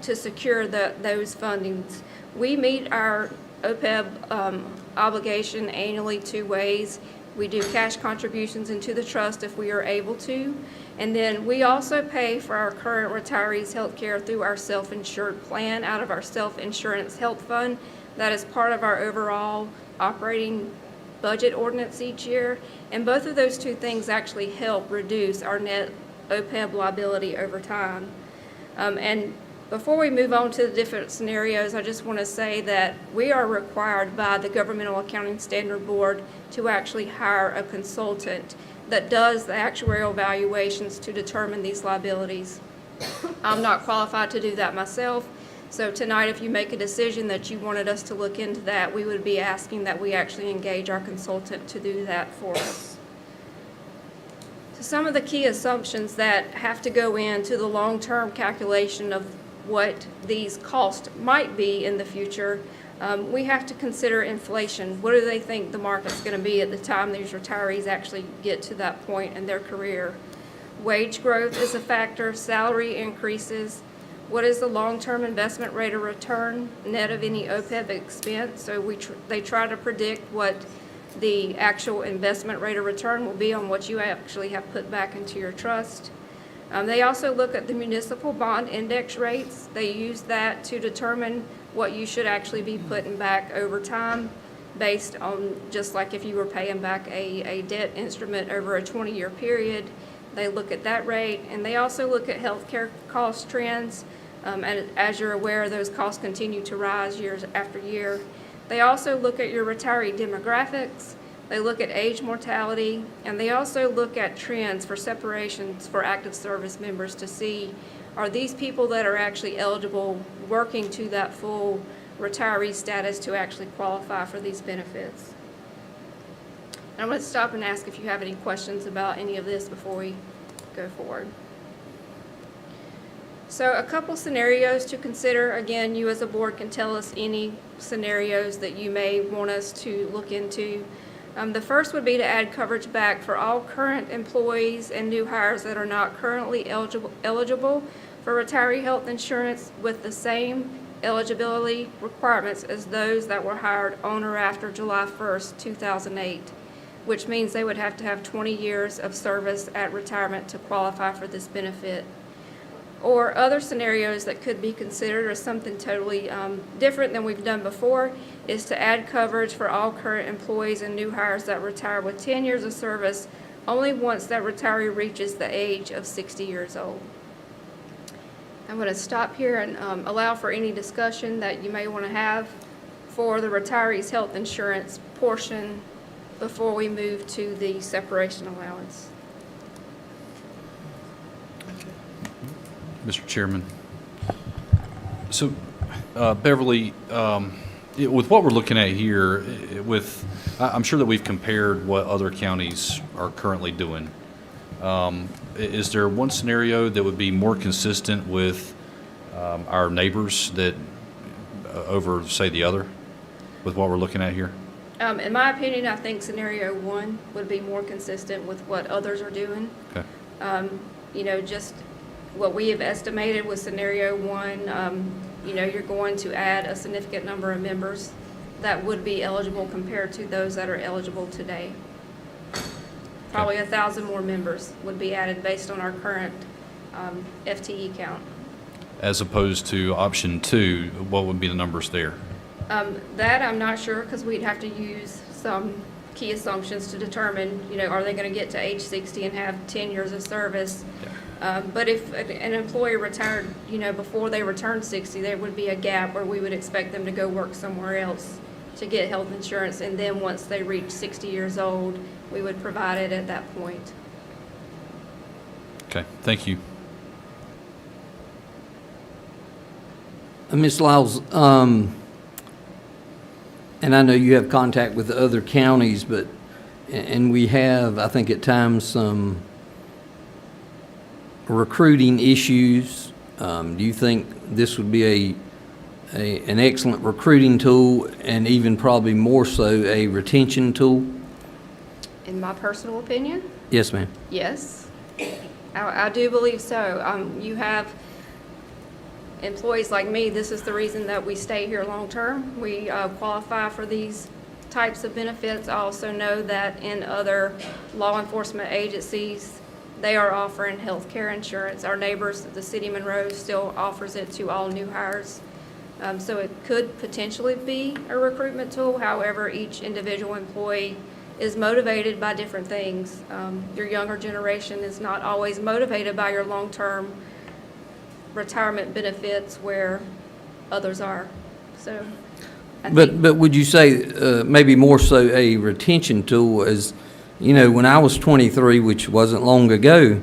to secure those fundings. We meet our OPEB obligation annually 2 ways. We do cash contributions into the trust if we are able to. And then we also pay for our current retirees' health care through our self-insured plan out of our self-insurance health fund. That is part of our overall operating budget ordinance each year. And both of those two things actually help reduce our net OPEB liability over time. And before we move on to the different scenarios, I just want to say that we are required by the Governmental Accounting Standard Board to actually hire a consultant that does the actuarial valuations to determine these liabilities. I'm not qualified to do that myself. So tonight, if you make a decision that you wanted us to look into that, we would be asking that we actually engage our consultant to do that for us. So some of the key assumptions that have to go into the long-term calculation of what these costs might be in the future, we have to consider inflation. What do they think the market's going to be at the time these retirees actually get to that point in their career? Wage growth is a factor, salary increases. What is the long-term investment rate of return, net of any OPEB expense? So they try to predict what the actual investment rate of return will be on what you actually have put back into your trust. They also look at the municipal bond index rates. They use that to determine what you should actually be putting back over time based on just like if you were paying back a debt instrument over a 20-year period. They look at that rate, and they also look at healthcare cost trends. And as you're aware, those costs continue to rise years after year. They also look at your retiree demographics. They look at age mortality, and they also look at trends for separations for active service members to see, are these people that are actually eligible working to that full retiree status to actually qualify for these benefits? I'm going to stop and ask if you have any questions about any of this before we go forward. So a couple scenarios to consider. Again, you as a board can tell us any scenarios that you may want us to look into. The first would be to add coverage back for all current employees and new hires that are not currently eligible for retiree health insurance with the same eligibility requirements as those that were hired on or after July 1st, 2008, which means they would have to have 20 years of service at retirement to qualify for this benefit. Or other scenarios that could be considered, or something totally different than we've done before, is to add coverage for all current employees and new hires that retire with 10 years of service only once that retiree reaches the age of 60 years old. I'm going to stop here and allow for any discussion that you may want to have for the retirees' health insurance portion before we move to the separation allowance. Mr. Chairman. So, Beverly, with what we're looking at here, I'm sure that we've compared what other counties are currently doing. Is there one scenario that would be more consistent with our neighbors that over, say, the other, with what we're looking at here? In my opinion, I think scenario one would be more consistent with what others are doing. Okay. Just what we have estimated with scenario one, you're going to add a significant number of members that would be eligible compared to those that are eligible today. Probably 1,000 more members would be added based on our current FTE count. As opposed to option two, what would be the numbers there? That I'm not sure, because we'd have to use some key assumptions to determine, are they going to get to age 60 and have 10 years of service? But if an employee retired, before they returned 60, there would be a gap where we would expect them to go work somewhere else to get health insurance, and then once they reach 60 years old, we would provide it at that point. Okay, thank you. Ms. Lyles, and I know you have contact with the other counties, and we have, I think at times, some recruiting issues. Do you think this would be an excellent recruiting tool, and even probably more so a retention tool? In my personal opinion? Yes, ma'am. Yes, I do believe so. You have employees like me. This is the reason that we stay here long term. We qualify for these types of benefits. I also know that in other law enforcement agencies, they are offering health care insurance. Our neighbors, the city of Monroe, still offers it to all new hires. So it could potentially be a recruitment tool. However, each individual employee is motivated by different things. Your younger generation is not always motivated by your long-term retirement benefits where others are. So, But would you say maybe more so a retention tool? As when I was 23, which wasn't long ago,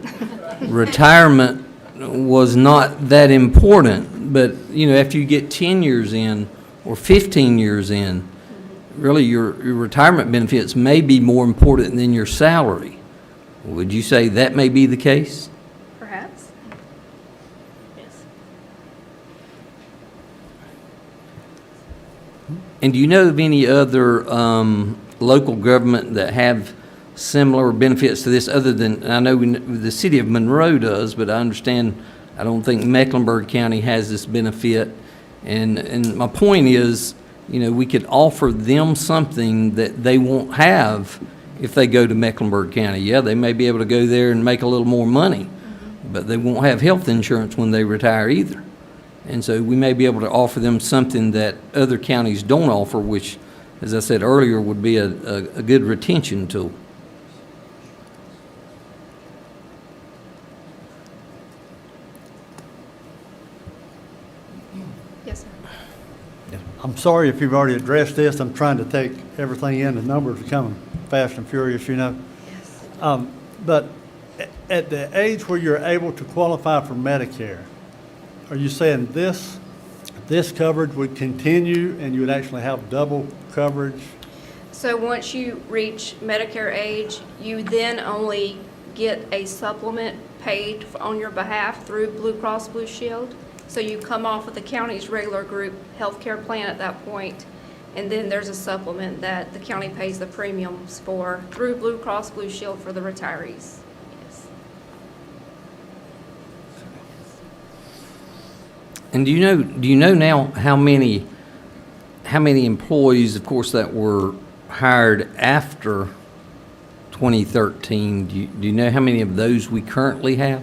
retirement was not that important. you know, after you get 10 years in or 15 years in, really your retirement benefits may be more important than your salary. Would you say that may be the case? Perhaps. Yes. And do you know of any other local government that have similar benefits to this other than, I know the city of Monroe does, but I understand, I don't think Mecklenburg County has this benefit. And my point is, you know, we could offer them something that they won't have if they go to Mecklenburg County. Yeah, they may be able to go there and make a little more money, but they won't have health insurance when they retire either. And so we may be able to offer them something that other counties don't offer, which, as I said earlier, would be a good retention tool. Yes, sir. I'm sorry if you've already addressed this. I'm trying to take everything in. The numbers are coming fast and furious, you know. Yes. But at the age where you're able to qualify for Medicare, are you saying this coverage would continue and you would actually have double coverage? So once you reach Medicare age, you then only get a supplement paid on your behalf through Blue Cross Blue Shield. So you come off of the county's regular group health care plan at that point, and then there's a supplement that the county pays the premiums for through Blue Cross Blue Shield for the retirees. Yes. And do you know now how many employees, of course, that were hired after 2013? Do you know how many of those we currently have?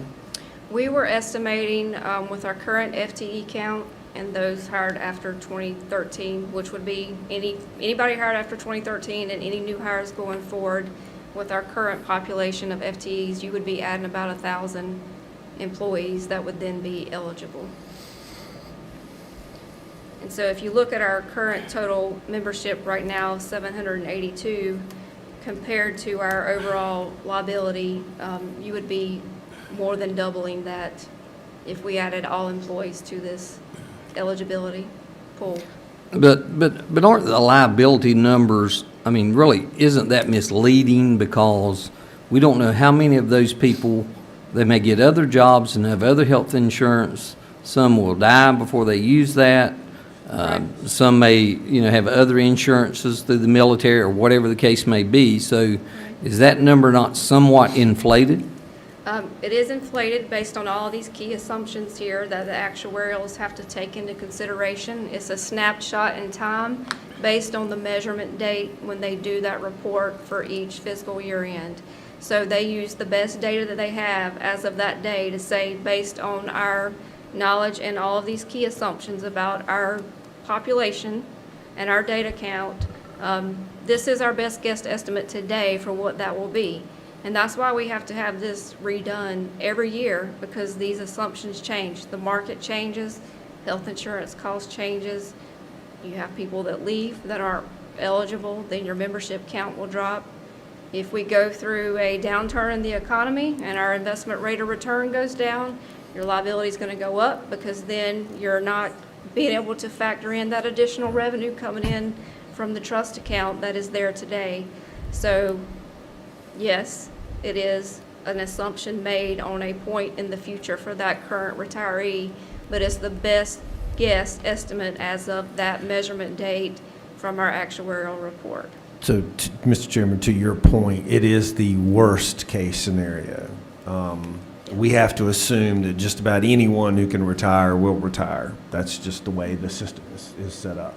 We were estimating with our current FTE count and those hired after 2013, which would be anybody hired after 2013 and any new hires going forward, with our current population of FTEs, you would be adding about 1,000 employees that would then be eligible. And so if you look at our current total membership right now, 782, compared to our overall liability, you would be more than doubling that if we added all employees to this eligibility pool. But aren't the liability numbers, I mean, really, isn't that misleading? Because we don't know how many of those people, they may get other jobs and have other health insurance. Some will die before they use that. Some may, you know, have other insurances through the military or whatever the case may be. So is that number not somewhat inflated? It is inflated based on all these key assumptions here that the actuarials have to take into consideration. It's a snapshot in time based on the measurement date when they do that report for each fiscal year end. So they use the best data that they have as of that day to say, based on our knowledge and all of these key assumptions about our population and our data count, this is our best guess estimate today for what that will be. And that's why we have to have this redone every year, because these assumptions change. The market changes, health insurance cost changes. You have people that leave that aren't eligible, then your membership count will drop. If we go through a downturn in the economy and our investment rate of return goes down, your liability is going to go up, because then you're not being able to factor in that additional revenue coming in from the trust account that is there today. So yes, it is an assumption made on a point in the future for that current retiree, but it's the best guess estimate as of that measurement date from our actuarial report. So, Mr. Chairman, to your point, it is the worst case scenario. We have to assume that just about anyone who can retire will retire. That's just the way the system is set up.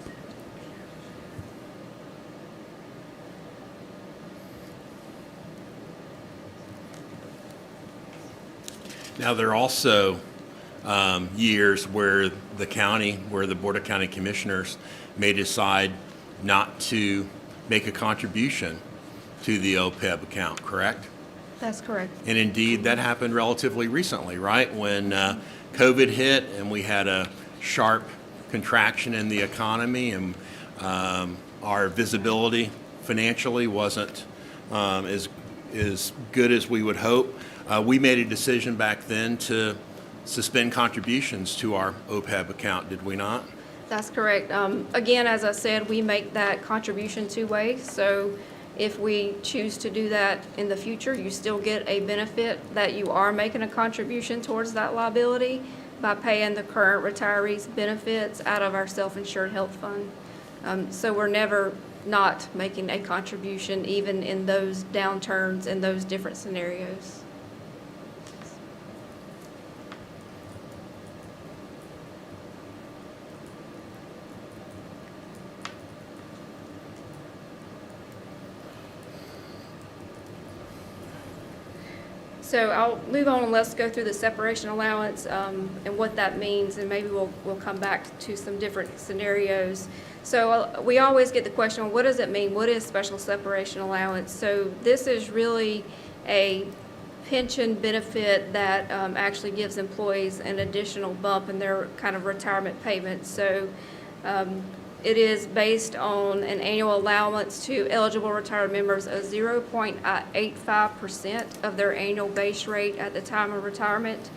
Now, there are also years where the Board of County Commissioners may decide not to make a contribution to the OPEB account, correct? That's correct. And indeed, that happened relatively recently, right? When COVID hit and we had a sharp contraction in the economy, and our visibility financially wasn't as good as we would hope. We made a decision back then to suspend contributions to our OPEB account, did we not? That's correct. Again, as I said, we make that contribution two-way, so if we choose to do that in the future, you still get a benefit that you are making a contribution towards that liability by paying the current retirees' benefits out of our self-insured health fund. So we're never not making a contribution, even in those downturns and those different scenarios. So I'll move on and let's go through the separation allowance and what that means, and maybe we'll come back to some different scenarios. So we always get the question, well, what does it mean? What is special separation allowance? So this is really a pension benefit that actually gives employees an additional bump in their kind of retirement payments. So it is based on an annual allowance to eligible retired members of 0.85% of their annual base rate at the time of retirement,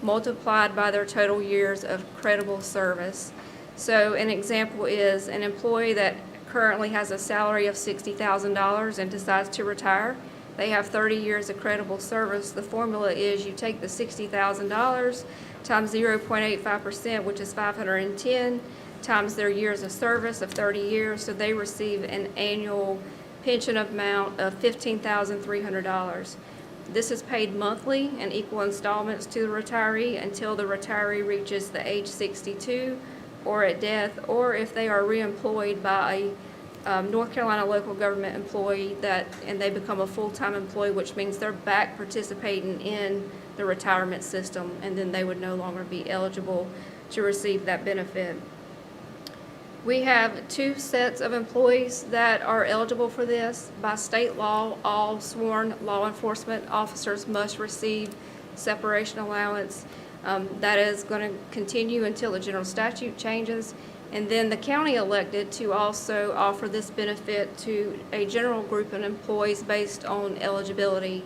multiplied by their total years of credible service. So an example is an employee that currently has a salary of $60,000 and decides to retire. They have 30 years of credible service. The formula is you take the $60,000 times 0.85%, which is 510, times their years of service of 30 years, so they receive an annual pension amount of $15,300. This is paid monthly in equal installments to the retiree until the retiree reaches the age 62 or at death, or if they are reemployed by a North Carolina local government employee and they become a full-time employee, which means they're back participating in the retirement system, and then they would no longer be eligible to receive that benefit. We have two sets of employees that are eligible for this. By state law, all sworn law enforcement officers must receive separation allowance. That is going to continue until the general statute changes. And then the county elected to also offer this benefit to a general group of employees based on eligibility.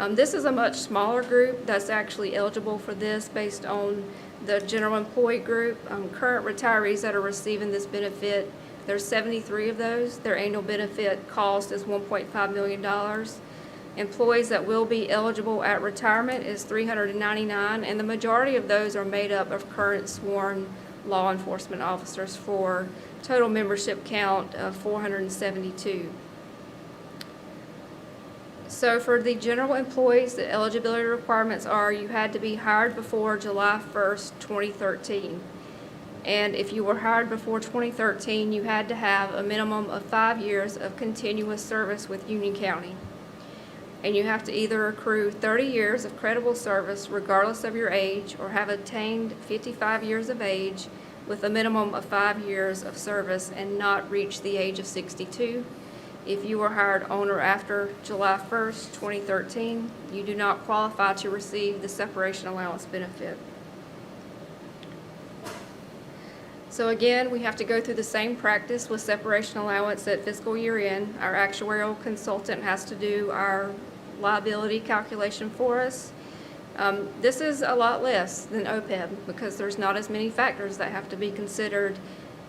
This is a much smaller group that's actually eligible for this based on the general employee group. Current retirees that are receiving this benefit, there's 73 of those. Their annual benefit cost is $1.5 million. Employees that will be eligible at retirement is 399, and the majority of those are made up of current sworn law enforcement officers for total membership count of 472. So for the general employees, the eligibility requirements are you had to be hired before July 1st, 2013. And if you were hired before 2013, you had to have a minimum of 5 years of continuous service with Union County. And you have to either accrue 30 years of credible service regardless of your age, or have attained 55 years of age with a minimum of 5 years of service and not reach the age of 62. If you were hired on or after July 1st, 2013, you do not qualify to receive the separation allowance benefit. So again, we have to go through the same practice with separation allowance at fiscal year end. Our actuarial consultant has to do our liability calculation for us. This is a lot less than OPEB because there's not as many factors that have to be considered,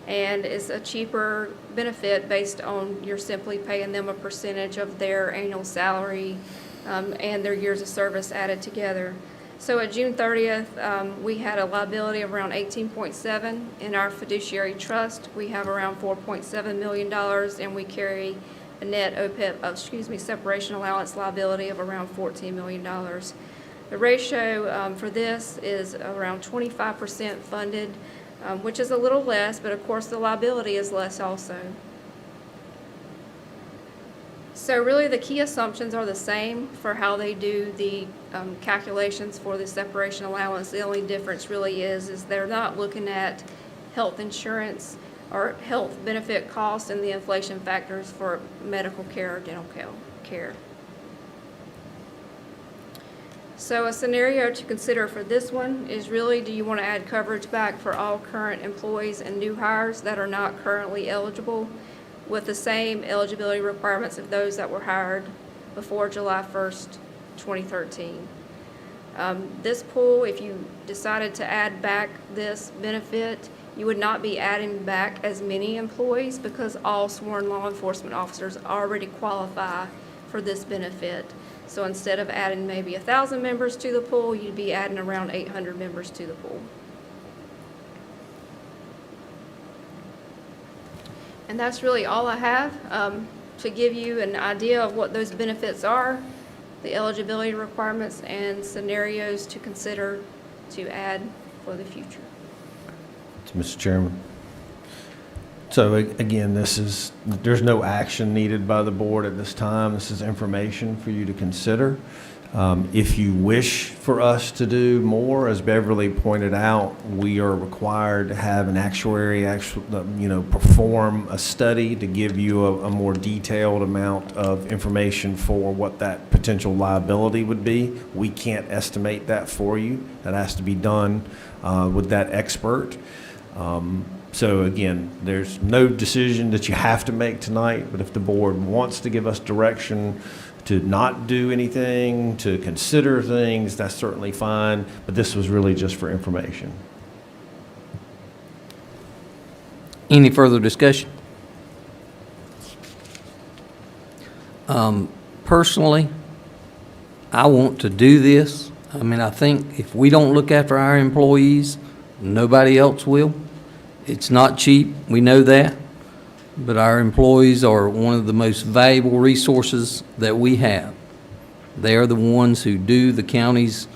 and it's a cheaper benefit based on you're simply paying them a percentage of their annual salary and their years of service added together. So at June 30th, we had a liability of around 18.7. In our fiduciary trust, we have around $4.7 million, and we carry a net OPEB, separation allowance liability of around $14 million. The ratio for this is around 25% funded, which is a little less, but of course the liability is less also. So really the key assumptions are the same for how they do the calculations for the separation allowance. The only difference really is they're not looking at health insurance or health benefit costs and the inflation factors for medical care or dental care. So a scenario to consider for this one is really, do you want to add coverage back for all current employees and new hires that are not currently eligible with the same eligibility requirements of those that were hired before July 1st, 2013? This pool, if you decided to add back this benefit, you would not be adding back as many employees because all sworn law enforcement officers already qualify for this benefit. So instead of adding maybe 1,000 members to the pool, you'd be adding around 800 members to the pool. And that's really all I have to give you an idea of what those benefits are, the eligibility requirements, and scenarios to consider to add for the future. Mr. Chairman. So again, there's no action needed by the board at this time. This is information for you to consider. If you wish for us to do more, as Beverly pointed out, we are required to have an actuary perform a study to give you a more detailed amount of information for what that potential liability would be. We can't estimate that for you. That has to be done with that expert. So again, there's no decision that you have to make tonight, but if the board wants to give us direction to not do anything, to consider things, that's certainly fine, but this was really just for information. Any further discussion? Personally, I want to do this. I mean, I think if we don't look after our employees, nobody else will. It's not cheap, we know that, but our employees are one of the most valuable resources that we have. They are the ones who do the county's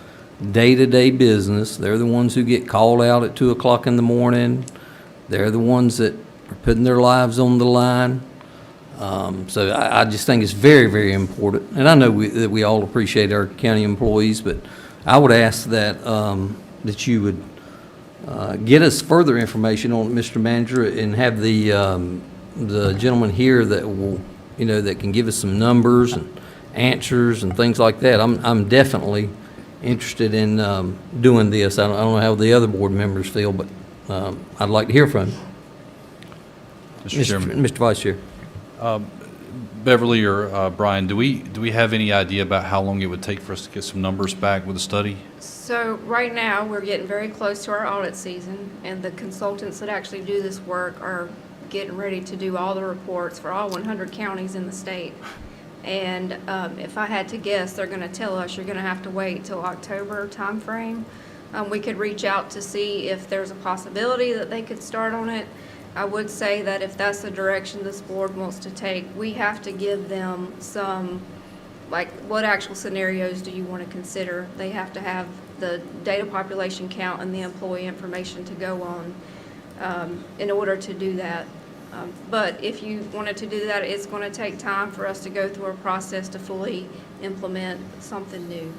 day-to-day business. They're the ones who get called out at 2 o'clock in the morning. They're the ones that are putting their lives on the line. So I just think it's very, very important. And I know that we all appreciate our county employees, but I would ask that, that you would get us further information on it, Mr. Manager, and have the gentleman here that will, that can give us some numbers and answers and things like that. I'm definitely interested in doing this. I don't know how the other board members feel, but I'd like to hear from you. Mr. Chairman. Mr. Vice Chair. Beverly or Brian, do we have any idea about how long it would take for us to get some numbers back with the study? So right now, we're getting very close to our audit season, and the consultants that actually do this work are getting ready to do all the reports for all 100 counties in the state. And if I had to guess, they're going to tell us you're going to have to wait till October timeframe. We could reach out to see if there's a possibility that they could start on it. I would say that if that's the direction this board wants to take, we have to give them some, like, what actual scenarios do you want to consider? They have to have the data population count and the employee information to go on in order to do that. But if you wanted to do that, it's going to take time for us to go through a process to fully implement something new.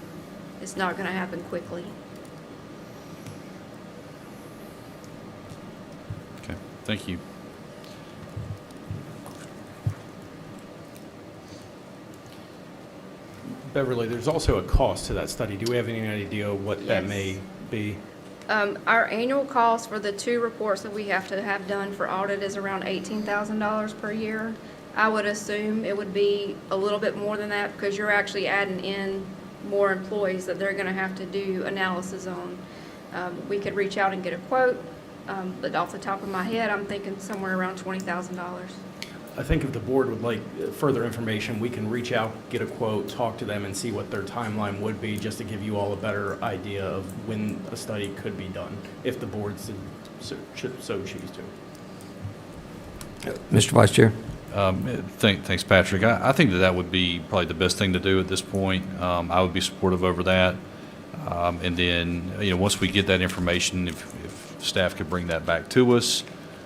It's not going to happen quickly. Okay, thank you. Beverly, there's also a cost to that study. Do we have any idea what that may be? Our annual cost for the 2 reports that we have to have done for audit is around $18,000 per year. I would assume it would be a little bit more than that because you're actually adding in more employees that they're going to have to do analysis on. We could reach out and get a quote, but off the top of my head, I'm thinking somewhere around $20,000. I think if the board would like further information, we can reach out, get a quote, talk to them, and see what their timeline would be, just to give you all a better idea of when a study could be done, if the board should so choose to. Mr. Vice Chair. Thanks, Patrick. I think that would be probably the best thing to do at this point. I would be supportive over that. And then, once we get that information, if staff could bring that back to us,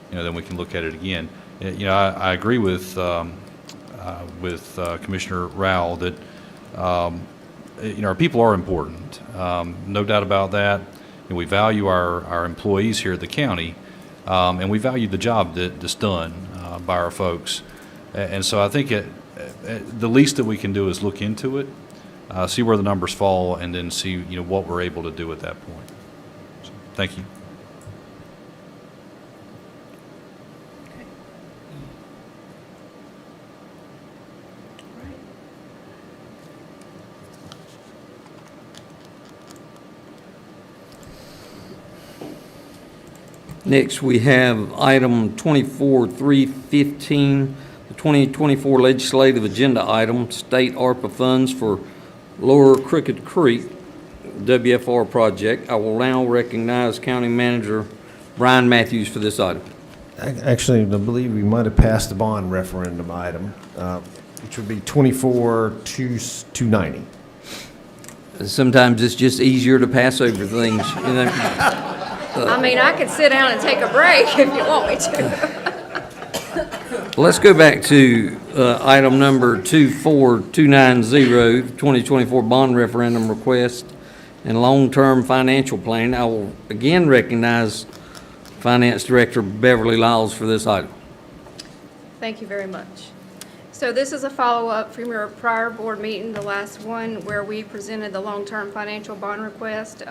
then we can look at it again. I agree with Commissioner Rowell that our people are important. No doubt about that. And we value our employees here at the county, and we value the job that's done by our folks. And so I think the least that we can do is look into it, see where the numbers fall, and then see what we're able to do at that point. So, thank you. Next, we have item 24-315, the 2024 legislative agenda item, state ARPA funds for Lower Crooked Creek WFR project. I will now recognize County Manager Brian Matthews for this item. Actually, I believe we might have passed the bond referendum item, which would be 24-290. Sometimes it's just easier to pass over things, you know. I mean, I could sit down and take a break if you want me to. Let's go back to item number 24290, 2024 bond referendum request and long-term financial plan. I will again recognize Finance Director Beverly Lyles for this item. Thank you very much. So this is a follow-up from your prior board meeting, the last one, where we presented the long-term financial bond request.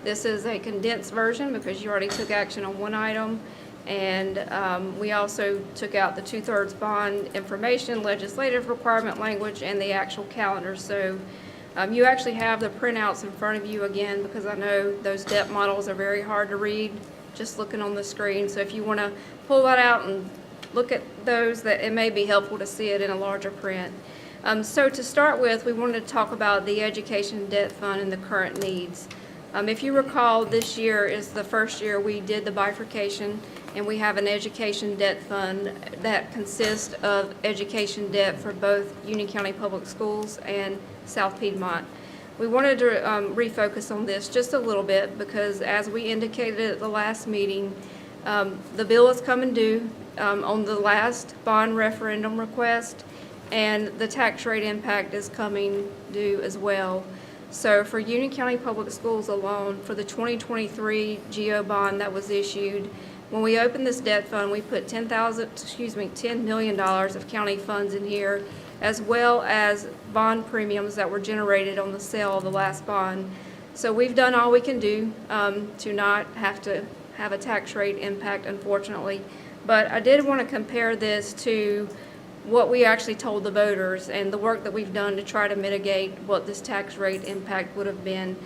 This is a condensed version because you already took action on one item. And we also took out the 2/3 bond information, legislative requirement language, and the actual calendar. So you actually have the printouts in front of you again, because I know those debt models are very hard to read just looking on the screen. So if you want to pull that out and look at those, that it may be helpful to see it in a larger print. So to start with, we wanted to talk about the education debt fund and the current needs. If you recall, this year is the first year we did the bifurcation, and we have an education debt fund that consists of education debt for both Union County Public Schools and South Piedmont. We wanted to refocus on this just a little bit because, as we indicated at the last meeting, the bill is coming due on the last bond referendum request, and the tax rate impact is coming due as well. So for Union County Public Schools alone, for the 2023 GO bond that was issued, when we opened this debt fund, we put $10 million of county funds in here, as well as bond premiums that were generated on the sale of the last bond. So we've done all we can do to not have to have a tax rate impact, unfortunately. But I did want to compare this to what we actually told the voters and the work that we've done to try to mitigate what this tax rate impact would have been.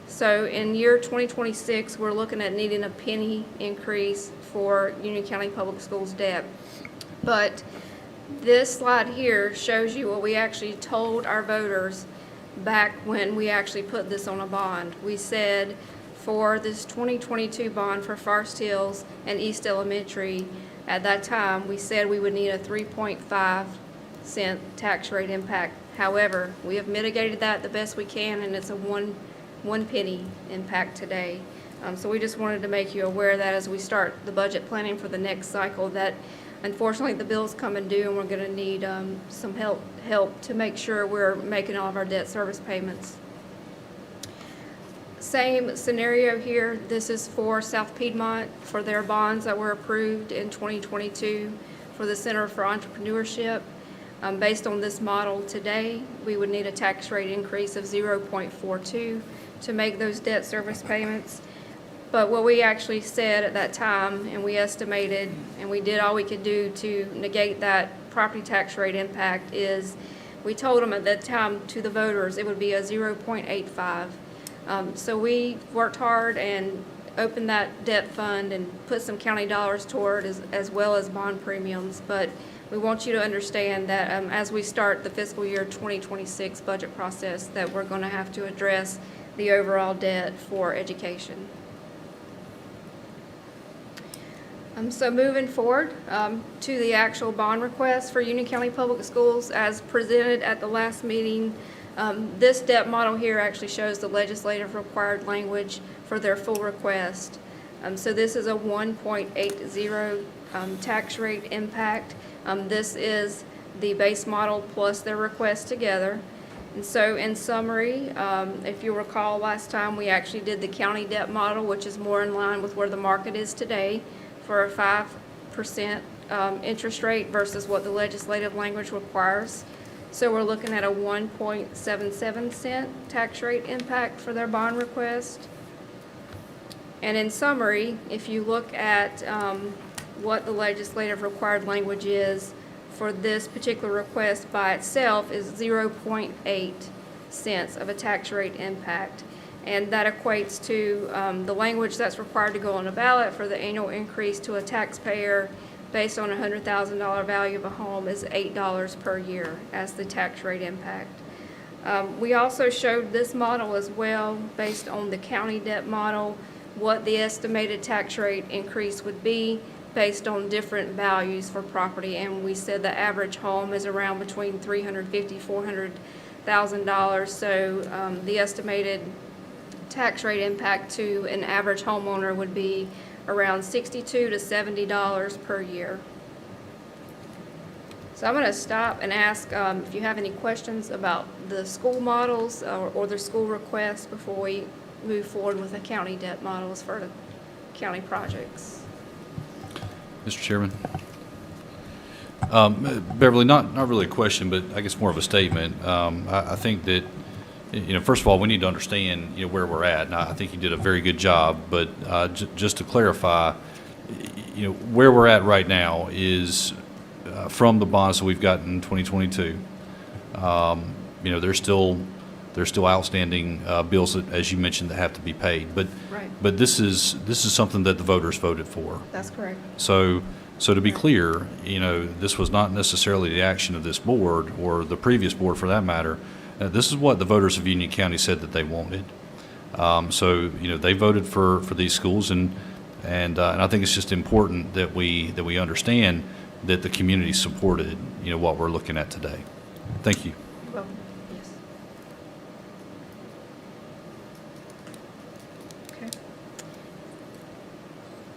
So in year 2026, we're looking at needing a penny increase for Union County Public Schools debt. But this slide here shows you what we actually told our voters back when we actually put this on a bond. We said for this 2022 bond for Forest Hills and East Elementary, at that time, we said we would need a 3.5-cent tax rate impact. However, we have mitigated that the best we can, and it's a one penny impact today. So we just wanted to make you aware of that as we start the budget planning for the next cycle, that unfortunately the bill's coming due and we're going to need some help to make sure we're making all of our debt service payments. Same scenario here. This is for South Piedmont for their bonds that were approved in 2022 for the Center for Entrepreneurship. Based on this model today, we would need a tax rate increase of 0.42 to make those debt service payments. But what we actually said at that time, and we estimated, and we did all we could do to negate that property tax rate impact, is we told them at that time to the voters it would be a 0.85. So we worked hard and opened that debt fund and put some county dollars toward as well as bond premiums. But we want you to understand that as we start the fiscal year 2026 budget process, that we're going to have to address the overall debt for education. So moving forward to the actual bond request for Union County Public Schools as presented at the last meeting. This debt model here actually shows the legislative required language for their full request. So this is a 1.80 tax rate impact. This is the base model plus their request together. And so in summary, if you recall last time we actually did the county debt model, which is more in line with where the market is today for a 5% interest rate versus what the legislative language requires. So we're looking at a 1.77 cent tax rate impact for their bond request. And in summary, if you look at what the legislative required language is for this particular request by itself is 0.8 cents of a tax rate impact. And that equates to the language that's required to go on a ballot for the annual increase to a taxpayer based on a $100,000 value of a home is $8 per year as the tax rate impact. We also showed this model as well, based on the county debt model, what the estimated tax rate increase would be based on different values for property. And we said the average home is around between $350,000, $400,000. So the estimated tax rate impact to an average homeowner would be around $62 to $70 per year. So I'm going to stop and ask if you have any questions about the school models or the school requests before we move forward with the county debt models for the county projects. Mr. Chairman. Beverly, not really a question, but I guess more of a statement. I think that, first of all, we need to understand, where we're at. And I think you did a very good job, but just to clarify, where we're at right now is from the bonds that we've got in 2022. There's still outstanding bills that, as you mentioned, that have to be paid. But Right. but this is something that the voters voted for. That's correct. So to be clear, this was not necessarily the action of this board or the previous board for that matter. This is what the voters of Union County said that they wanted. They voted for these schools, and I think it's just important that we understand that the community supported, what we're looking at today. Thank you. Well, yes. Okay.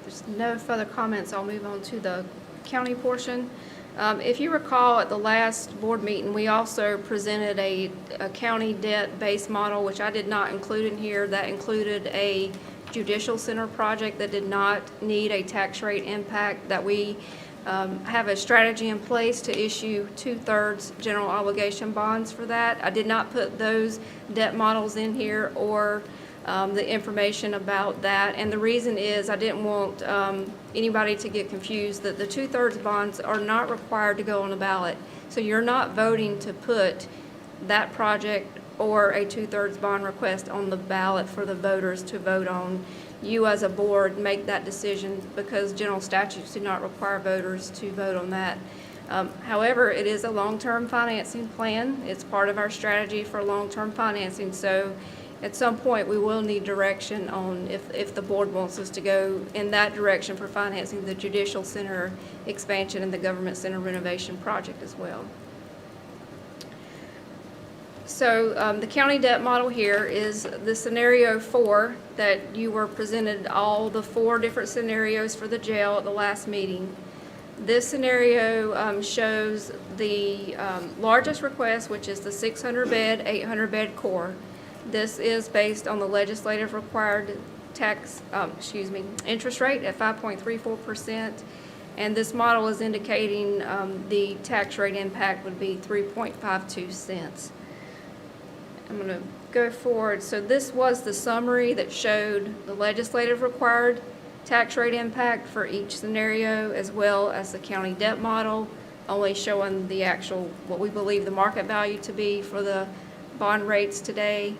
There's no further comments. I'll move on to the county portion. If you recall, at the last board meeting, we also presented a county debt base model, which I did not include in here. That included a judicial center project that did not need a tax rate impact, that we have a strategy in place to issue 2/3 general obligation bonds for that. I did not put those debt models in here or the information about that. And the reason is I didn't want anybody to get confused that the 2/3 bonds are not required to go on the ballot. So you're not voting to put that project or a 2/3 bond request on the ballot for the voters to vote on. You as a board make that decision because general statutes do not require voters to vote on that. However, it is a long-term financing plan. It's part of our strategy for long-term financing. So at some point, we will need direction on if the board wants us to go in that direction for financing the judicial center expansion and the government center renovation project as well. So the county debt model here is the scenario 4 that you were presented all the 4 different scenarios for the jail at the last meeting. This scenario shows the largest request, which is the 600-bed, 800-bed core. This is based on the legislative required interest rate at 5.34%. And this model is indicating the tax rate impact would be 3.52 cents. I'm going to go forward. So this was the summary that showed the legislative required tax rate impact for each scenario, as well as the county debt model, only showing the actual, what we believe the market value to be for the bond rates today.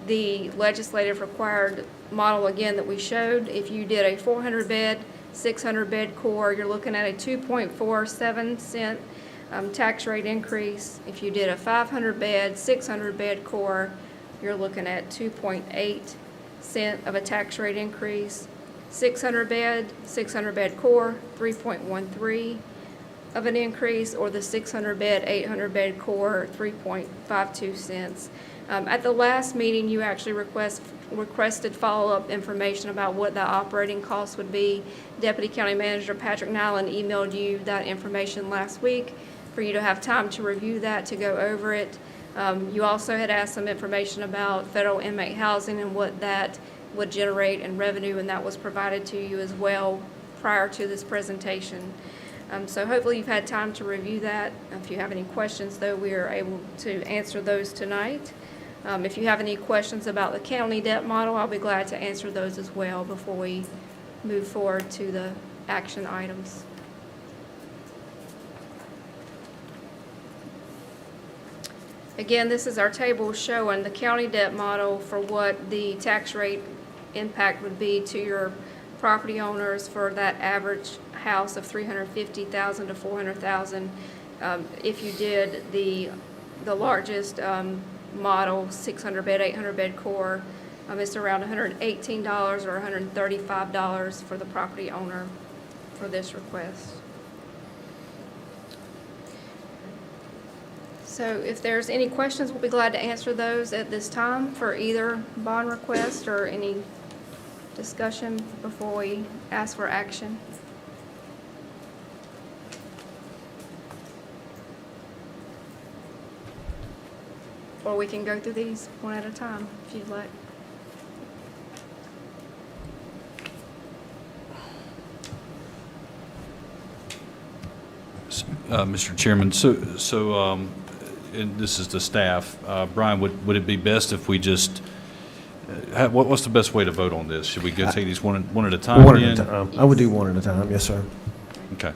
The legislative required model, again, that we showed, if you did a 400-bed, 600-bed core, you're looking at a 2.47 cent tax rate increase. If you did a 500-bed, 600-bed core, you're looking at 2.8 cent of a tax rate increase. 600-bed core, 3.13 of an increase, or the 600-bed, 800-bed core, 3.52 cents. At the last meeting, you actually requested follow-up information about what the operating costs would be. Deputy County Manager Patrick Nyland emailed you that information last week for you to have time to review that, to go over it. You also had asked some information about federal inmate housing and what that would generate in revenue, and that was provided to you as well prior to this presentation. So hopefully you've had time to review that. If you have any questions, though, we are able to answer those tonight. If you have any questions about the county debt model, I'll be glad to answer those as well before we move forward to the action items. Again, this is our table showing the county debt model for what the tax rate impact would be to your property owners for that average house of $350,000 to $400,000. If you did the largest model, 600-bed, 800-bed core, it's around $118 or $135 for the property owner for this request. So if there's any questions, we'll be glad to answer those at this time for either bond request or any discussion before we ask for action. Or we can go through these one at a time if you'd like. Mr. Chairman, and this is the staff. Brian, would it be best if we just, what's the best way to vote on this? Should we go take these one at a time? One at a time. I would do one at a time, yes, sir. Okay.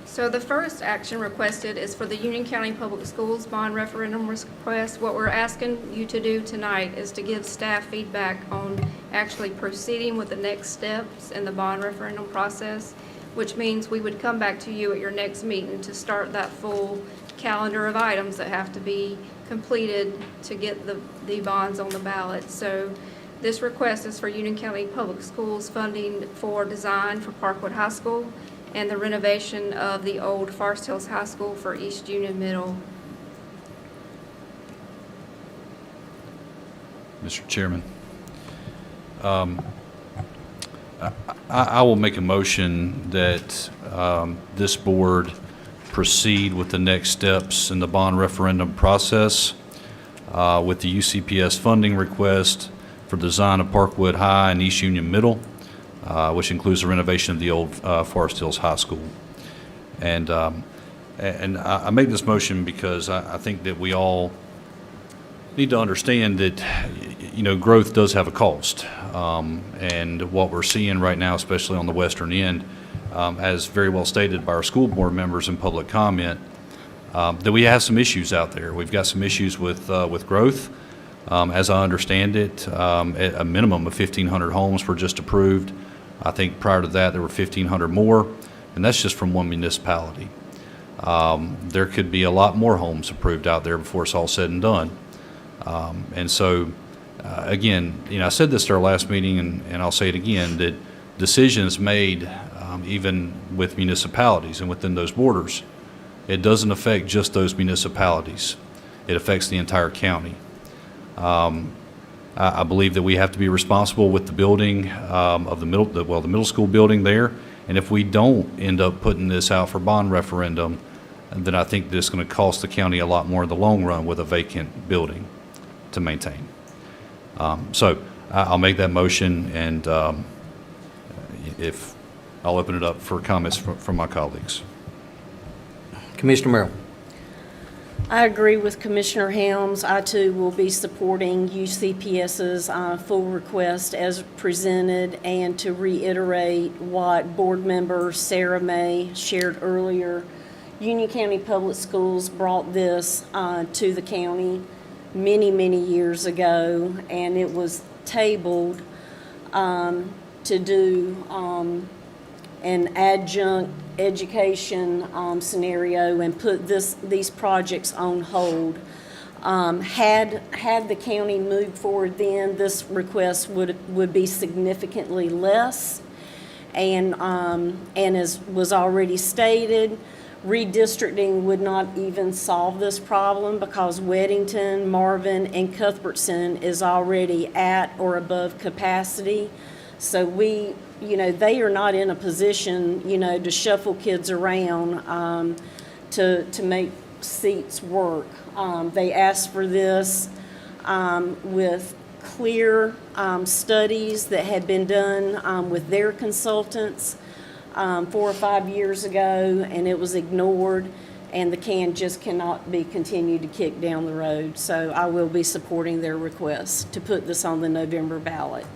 So the first action requested is for the Union County Public Schools bond referendum request. What we're asking you to do tonight is to give staff feedback on actually proceeding with the next steps in the bond referendum process, which means we would come back to you at your next meeting to start that full calendar of items that have to be completed to get the bonds on the ballot. So this request is for Union County Public Schools funding for design for Parkwood High School and the renovation of the old Forest Hills High School for East Union Middle. Mr. Chairman, I will make a motion that this board proceed with the next steps in the bond referendum process with the UCPS funding request for design of Parkwood High and East Union Middle, which includes the renovation of the old Forest Hills High School. And I make this motion because I think that we all need to understand that, you know, growth does have a cost. And what we're seeing right now, especially on the western end, as very well stated by our school board members in public comment, that we have some issues out there. We've got some issues with growth. As I understand it, at a minimum of 1,500 homes were just approved. I think prior to that, there were 1,500 more, and that's just from one municipality. There could be a lot more homes approved out there before it's all said and done. And so, again, you know, I said this at our last meeting, and I'll say it again, that decisions made even with municipalities and within those borders, it doesn't affect just those municipalities. It affects the entire county. I believe that we have to be responsible with the building of the middle school building there. And if we don't end up putting this out for bond referendum, then I think that it's going to cost the county a lot more in the long run with a vacant building to maintain. So I'll make that motion, and if I'll open it up for comments from my colleagues. Commissioner Merrill. I agree with Commissioner Helms. I too will be supporting UCPS's full request as presented, and to reiterate what Board Member Sarah May shared earlier, Union County Public Schools brought this to the county many, many years ago, and it was tabled to do an adjunct education scenario and put these projects on hold. Had the county moved forward then, this request would be significantly less. And as was already stated, redistricting would not even solve this problem because Weddington, Marvin, and Cuthbertson is already at or above capacity. So they are not in a position, to shuffle kids around to make seats work. They asked for this with clear studies that had been done with their consultants 4 or 5 years ago, and it was ignored, and the can just cannot be continued to kick down the road. So I will be supporting their request to put this on the November ballot.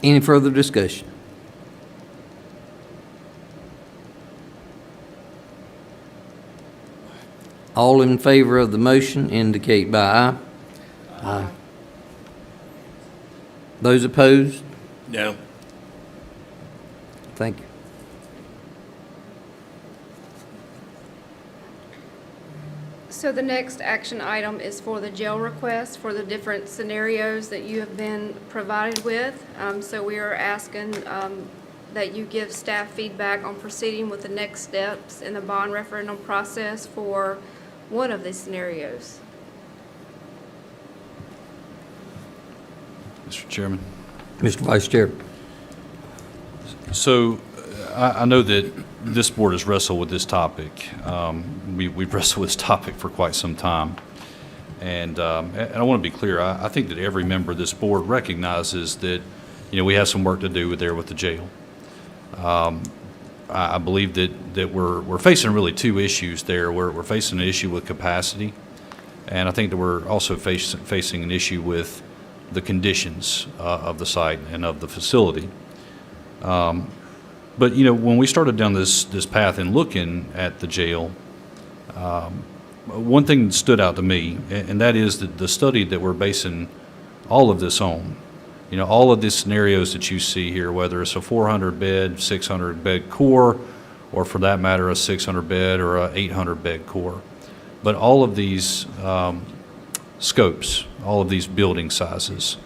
Any further discussion? All in favor of the motion indicate by aye. Aye. Those opposed? No. Thank you. So the next action item is for the jail request for the different scenarios that you have been provided with. So we are asking that you give staff feedback on proceeding with the next steps in the bond referendum process for one of these scenarios. Mr. Chairman. Mr. Vice Chair. So I know that this board has wrestled with this topic. We've wrestled with this topic for quite some time. And I want to be clear, I think that every member of this board recognizes that, we have some work to do there with the jail. I believe that we're facing really two issues there. We're facing an issue with capacity, and I think that we're also facing an issue with the conditions of the site and of the facility. But when we started down this path and looking at the jail, one thing that stood out to me, and that is that the study that we're basing all of this on, all of these scenarios that you see here, whether it's a 400-bed, 600-bed core, or for that matter, a 600-bed or a 800-bed core, but all of these scopes, all of these building sizes,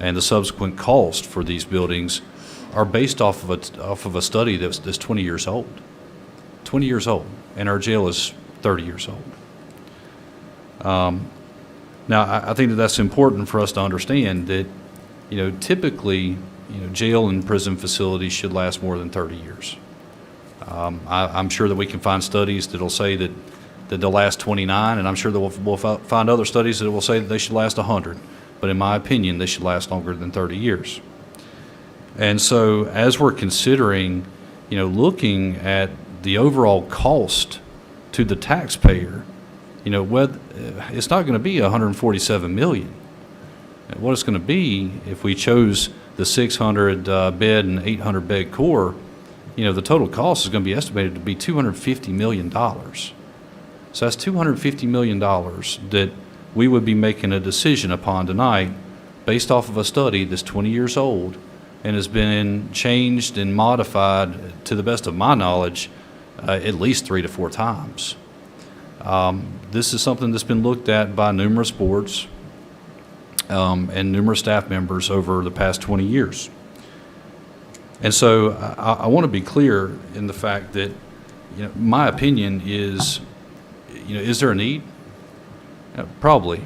and the subsequent cost for these buildings are based off of a study that's 20 years old. 20 years old, and our jail is 30 years old. Now, I think that that's important for us to understand that, typically, jail and prison facilities should last more than 30 years. I'm sure that we can find studies that'll say that they'll last 29, and I'm sure that we'll find other studies that will say that they should last 100. But in my opinion, they should last longer than 30 years. And so as we're considering, looking at the overall cost to the taxpayer, it's not going to be $147 million. What it's going to be, if we chose the 600 bed and 800 bed core, the total cost is going to be estimated to be $250 million. So that's $250 million that we would be making a decision upon tonight based off of a study that's 20 years old and has been changed and modified, to the best of my knowledge, at least 3 to 4 times. This is something that's been looked at by numerous boards and numerous staff members over the past 20 years. And so I want to be clear in the fact that, my opinion is, is there a need? Probably.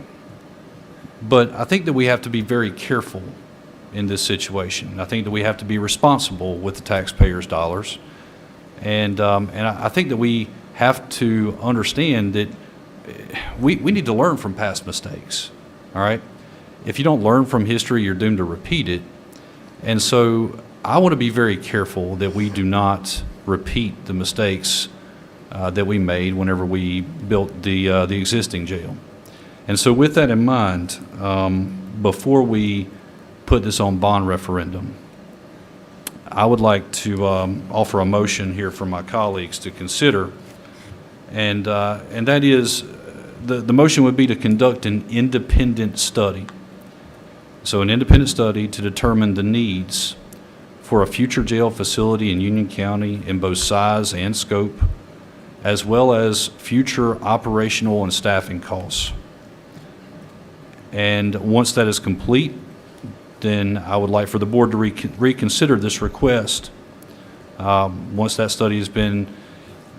But I think that we have to be very careful in this situation. I think that we have to be responsible with the taxpayers' dollars. And I think that we have to understand that we need to learn from past mistakes, all right? If you don't learn from history, you're doomed to repeat it. And so I want to be very careful that we do not repeat the mistakes that we made whenever we built the existing jail. And so with that in mind, before we put this on bond referendum, I would like to offer a motion here for my colleagues to consider, and that is, the motion would be to conduct an independent study. So an independent study to determine the needs for a future jail facility in Union County in both size and scope, as well as future operational and staffing costs. And once that is complete, then I would like for the board to reconsider this request once that study has been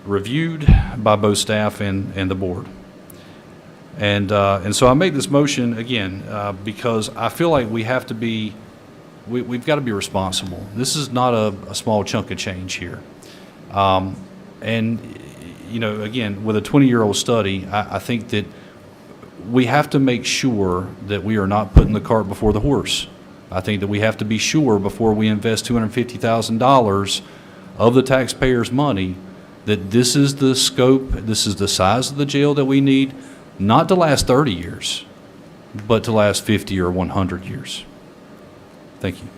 reviewed by both staff and the board. And so I make this motion again because I feel like we have to be, we've got to be responsible. This is not a small chunk of change here. And, again, with a 20-year-old study, I think that we have to make sure that we are not putting the cart before the horse. I think that we have to be sure before we invest $250,000 of the taxpayers' money that this is the scope, this is the size of the jail that we need, not to last 30 years, but to last 50 or 100 years. Thank you.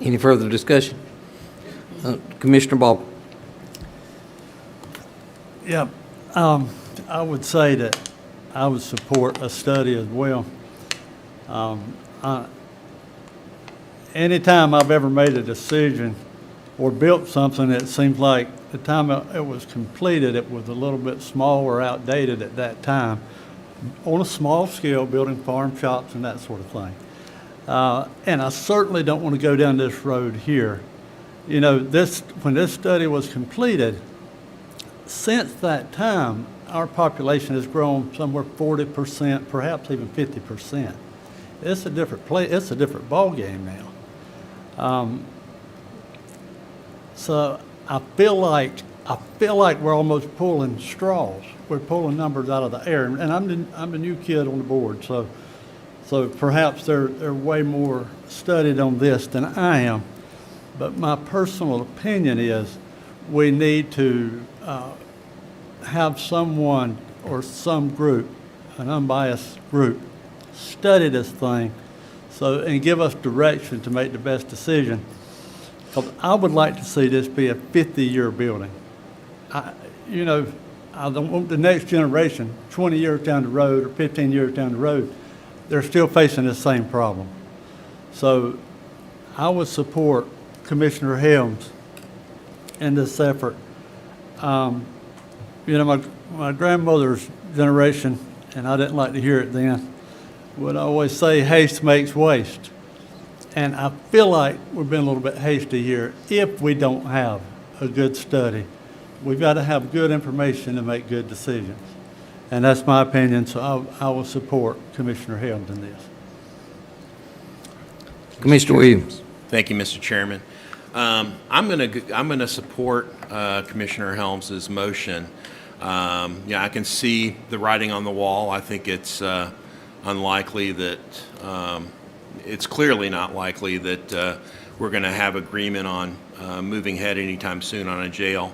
Any further discussion? Commissioner Ball. Yeah, I would say that I would support a study as well. Anytime I've ever made a decision or built something, it seems like the time it was completed, it was a little bit small or outdated at that time. On a small scale, building farm shops and that sort of thing. And I certainly don't want to go down this road here. You know, when this study was completed, since that time, our population has grown somewhere 40%, perhaps even 50%. It's a different it's a different ballgame now. So I feel like we're almost pulling straws. We're pulling numbers out of the air, and I'm the new kid on the board, so perhaps they're way more studied on this than I am. But my personal opinion is we need to have someone or some group, an unbiased group, study this thing and give us direction to make the best decision. 'Cause I would like to see this be a 50-year building. I don't want the next generation, 20 years down the road or 15 years down the road, they're still facing the same problem. So I would support Commissioner Helms in this effort. My grandmother's generation, and I didn't like to hear it then, would always say haste makes waste. And I feel like we're being a little bit hasty here if we don't have a good study. We've got to have good information to make good decisions. And that's my opinion, so I will support Commissioner Helms in this. Commissioner Williams. Thank you, Mr. Chairman. I'm going to support Commissioner Helms's motion. I can see the writing on the wall. I think it's unlikely that it's clearly not likely that we're going to have agreement on moving ahead anytime soon on a jail.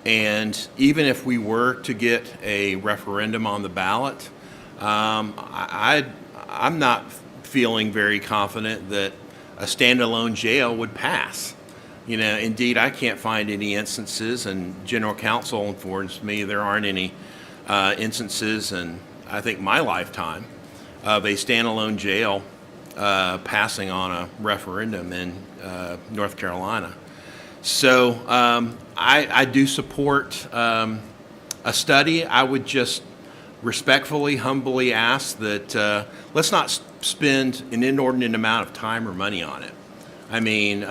And even if we were to get a referendum on the ballot, I'm not feeling very confident that a standalone jail would pass. Indeed, I can't find any instances, and General Counsel informs me there aren't any instances in, I think, my lifetime of a standalone jail passing on a referendum in North Carolina. So I do support a study. I would just respectfully, humbly ask that let's not spend an inordinate amount of time or money on it. I mean,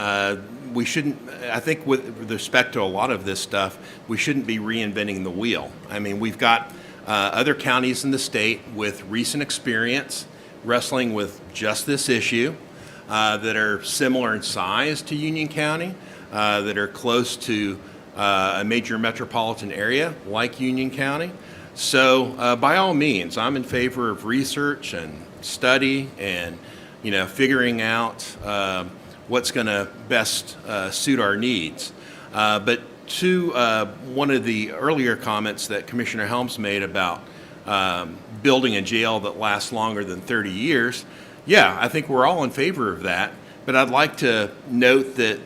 we shouldn't, I think with respect to a lot of this stuff, we shouldn't be reinventing the wheel. I mean, we've got other counties in the state with recent experience wrestling with just this issue that are similar in size to Union County, that are close to a major metropolitan area like Union County. So by all means, I'm in favor of research and study and, figuring out what's going to best suit our needs. But to one of the earlier comments that Commissioner Helms made about building a jail that lasts longer than 30 years, yeah, I think we're all in favor of that. But I'd like to note that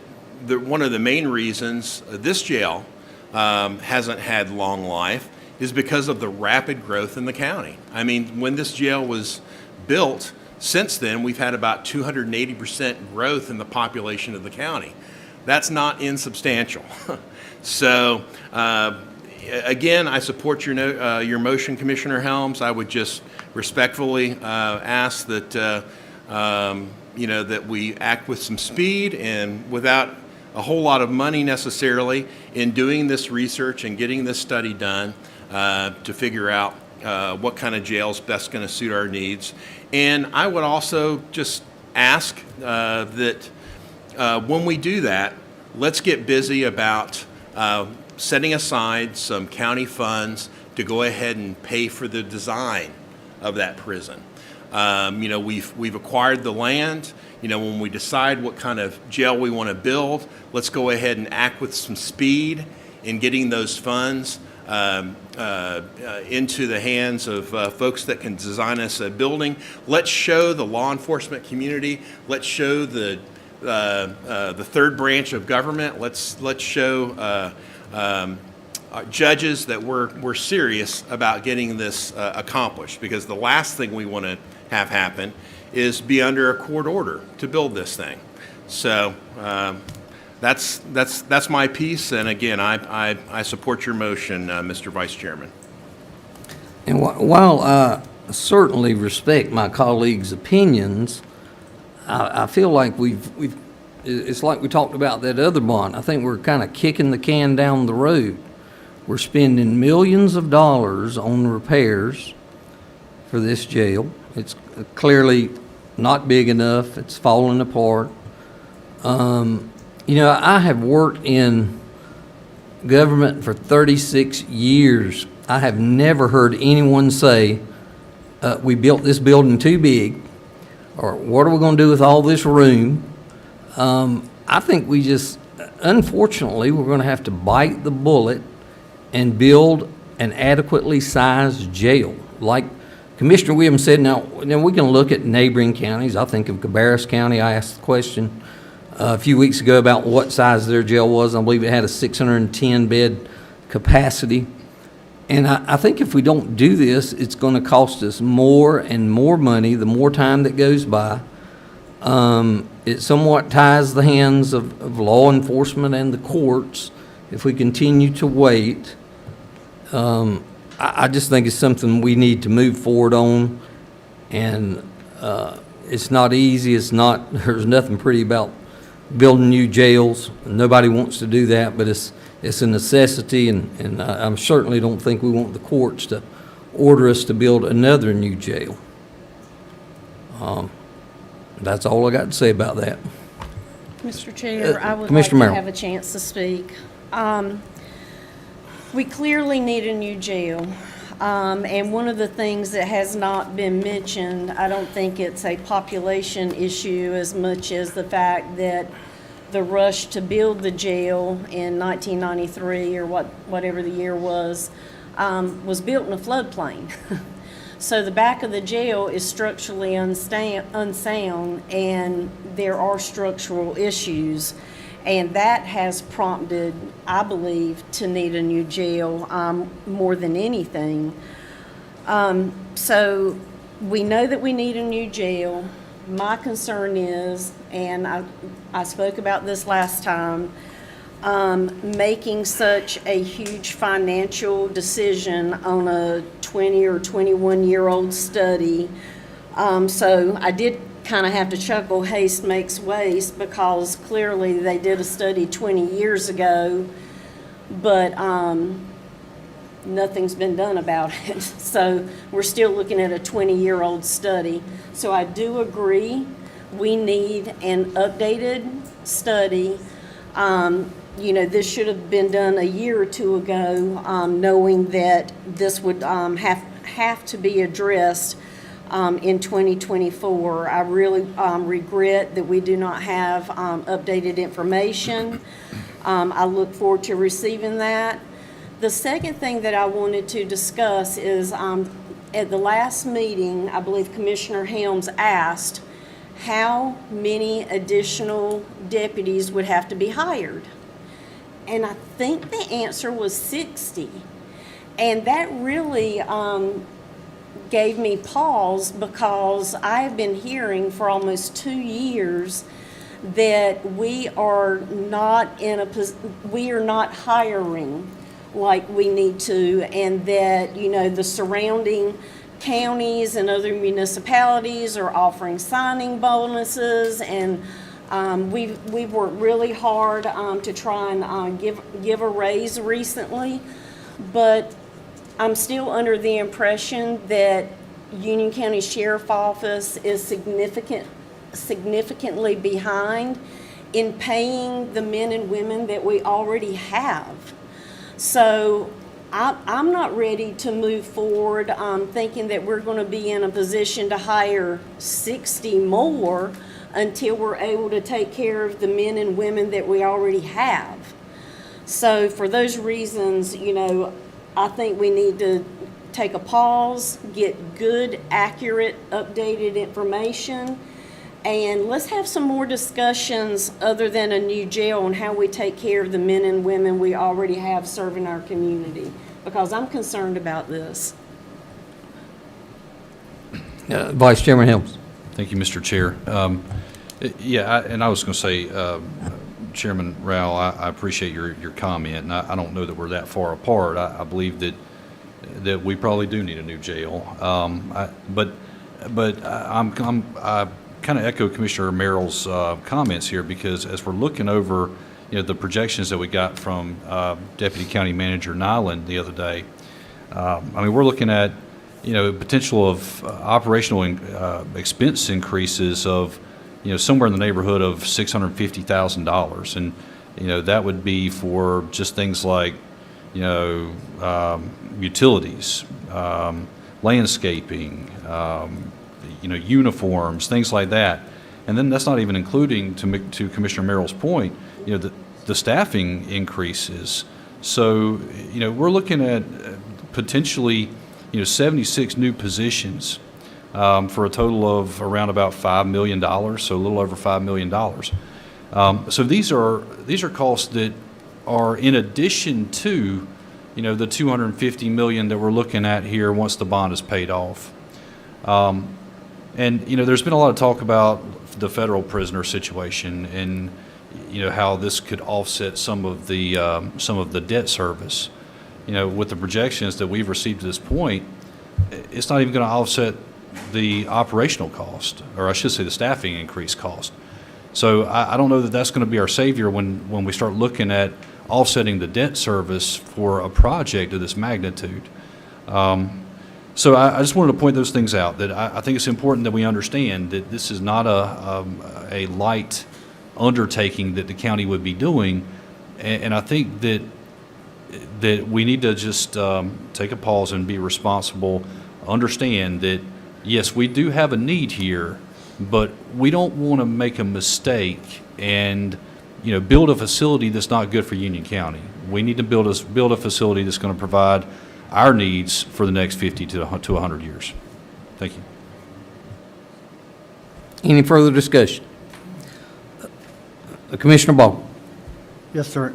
one of the main reasons this jail hasn't had long life is because of the rapid growth in the county. I mean, when this jail was built, since then, we've had about 280% growth in the population of the county. That's not insubstantial. So, again, I support your motion, Commissioner Helms. I would just respectfully ask that that we act with some speed and without a whole lot of money necessarily in doing this research and getting this study done to figure out what kind of jail is best going to suit our needs. And I would also just ask that when we do that, let's get busy about setting aside some county funds to go ahead and pay for the design of that prison. We've acquired the land. When we decide what kind of jail we want to build, let's go ahead and act with some speed in getting those funds into the hands of folks that can design us a building. Let's show the law enforcement community. Let's show the third branch of government. Let's show judges that we're serious about getting this accomplished, because the last thing we want to have happen is be under a court order to build this thing. So that's my piece, and again, I support your motion, Mr. Vice Chairman. And while I certainly respect my colleagues' opinions, I feel like it's like we talked about that other bond. I think we're kind of kicking the can down the road. We're spending millions of dollars on repairs for this jail. It's clearly not big enough. It's falling apart. You know, I have worked in government for 36 years. I have never heard anyone say, we built this building too big, or what are we going to do with all this room? I think we just, unfortunately, we're going to have to bite the bullet and build an adequately sized jail. Like Commissioner Williams said, now we can look at neighboring counties. I think of Cabarrus County. I asked the question a few weeks ago about what size their jail was. I believe it had a 610-bed capacity. And I think if we don't do this, it's going to cost us more and more money the more time that goes by. It somewhat ties the hands of law enforcement and the courts if we continue to wait. I just think it's something we need to move forward on. And it's not easy. There's nothing pretty about building new jails. Nobody wants to do that, but it's a necessity, and I certainly don't think we want the courts to order us to build another new jail. That's all I got to say about that. Mr. Chair, I would like Commissioner to Merrill. have a chance to speak. We clearly need a new jail. And one of the things that has not been mentioned, I don't think it's a population issue as much as the fact that the rush to build the jail in 1993 or whatever the year was built in a floodplain. So the back of the jail is structurally unsound, and there are structural issues. And that has prompted, I believe, to need a new jail more than anything. So we know that we need a new jail. My concern is, and I spoke about this last time, making such a huge financial decision on a 20 or 21-year-old study. So I did kind of have to chuckle, haste makes waste, because clearly they did a study 20 years ago, but nothing's been done about it. So we're still looking at a 20-year-old study. So I do agree we need an updated study. You know, this should have been done a year or two ago, knowing that this would have to be addressed in 2024. I really regret that we do not have updated information. I look forward to receiving that. The second thing that I wanted to discuss is at the last meeting, I believe Commissioner Helms asked how many additional deputies would have to be hired. And I think the answer was 60. And that really gave me pause, because I have been hearing for almost 2 years that we are not hiring like we need to, and that, you know, the surrounding counties and other municipalities are offering signing bonuses, and we've worked really hard to try and give a raise recently, but I'm still under the impression that Union County Sheriff Office is significantly behind in paying the men and women that we already have. So I'm not ready to move forward thinking that we're going to be in a position to hire 60 more until we're able to take care of the men and women that we already have. So for those reasons, you know, I think we need to take a pause, get good, accurate, updated information, And let's have some more discussions other than a new jail on how we take care of the men and women we already have serving our community, because I'm concerned about this. Vice Chairman Helms. Thank you, Mr. Chair. And I was going to say, Chairman Rao, I appreciate your comment, and I don't know that we're that far apart. I believe that we probably do need a new jail. But I kind of echo Commissioner Merrill's comments here, because as we're looking over, the projections that we got from Deputy County Manager Nyland the other day, we're looking at potential of operational expense increases of somewhere in the neighborhood of $650,000, and that would be for just things like utilities, landscaping, uniforms, things like that. And then that's not even including, to Commissioner Merrill's point, the staffing increases. So we're looking at potentially 76 new positions for a total of around about $5 million, so a little over $5 million. So these are costs that are in addition to the $250 million that we're looking at here once the bond is paid off. And there's been a lot of talk about the federal prisoner situation and how this could offset some of the debt service. With the projections that we've received to this point, it's not even going to offset the operational cost, or I should say the staffing increase cost. So I don't know that that's going to be our savior when we start looking at offsetting the debt service for a project of this magnitude. So I just wanted to point those things out, that I think it's important that we understand that this is not a light undertaking that the county would be doing, and I think that we need to just take a pause and be responsible, understand that, yes, we do have a need here, but we don't want to make a mistake and build a facility that's not good for Union County. We need to build a facility that's going to provide our needs for the next 50 to 100 years. Thank you. Any further discussion? Commissioner Ball. Yes, sir.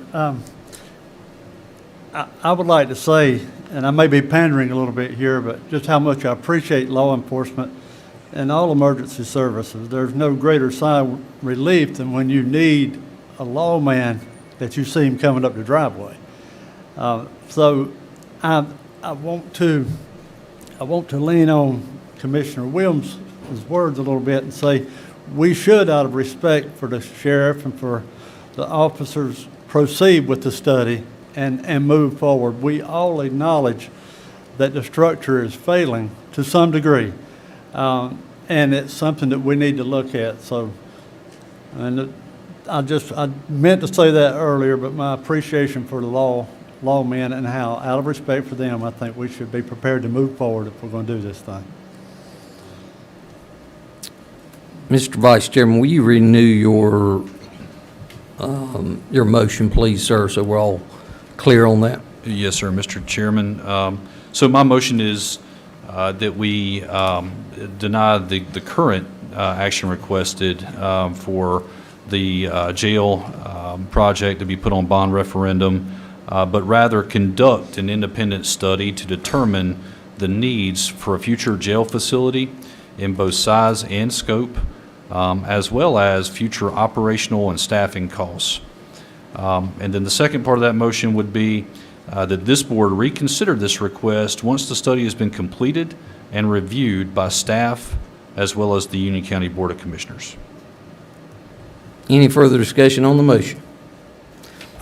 I would like to say, and I may be pandering a little bit here, but just how much I appreciate law enforcement and all emergency services. There's no greater sign of relief than when you need a lawman that you see him coming up the driveway. So I want to lean on Commissioner Williams' words a little bit and say we should, out of respect for the sheriff and for the officers, proceed with the study and move forward. We all acknowledge that the structure is failing to some degree, and it's something that we need to look at. So, and I meant to say that earlier, but my appreciation for the lawmen and how, out of respect for them, I think we should be prepared to move forward if we're going to do this thing. Mr. Vice Chairman, will you renew your motion, please, sir, so we're all clear on that? Yes, sir, Mr. Chairman. So my motion is that we deny the current action requested for the jail project to be put on bond referendum, but rather conduct an independent study to determine the needs for a future jail facility in both size and scope, as well as future operational and staffing costs. And then the second part of that motion would be that this board reconsider this request once the study has been completed and reviewed by staff as well as the Union County Board of Commissioners. Any further discussion on the motion?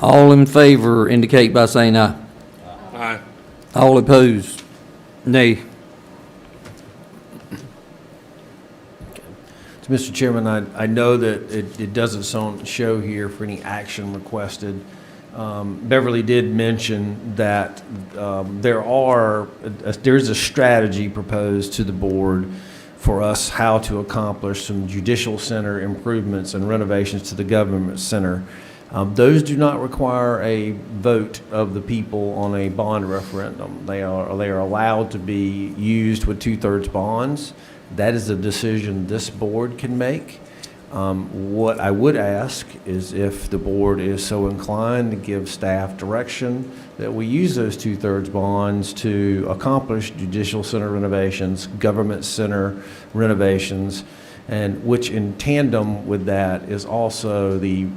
All in favor indicate by saying aye. Aye. All opposed, nay. So, Mr. Chairman, I know that it doesn't show here for any action requested. Beverly did mention that there's a strategy proposed to the board for us how to accomplish some judicial center improvements and renovations to the government center. Those do not require a vote of the people on a bond referendum. They are allowed to be used with 2/3 bonds. That is a decision this board can make. What I would ask is if the board is so inclined to give staff direction that we use those 2/3 bonds to accomplish judicial center renovations, government center renovations, and which in tandem with that is also the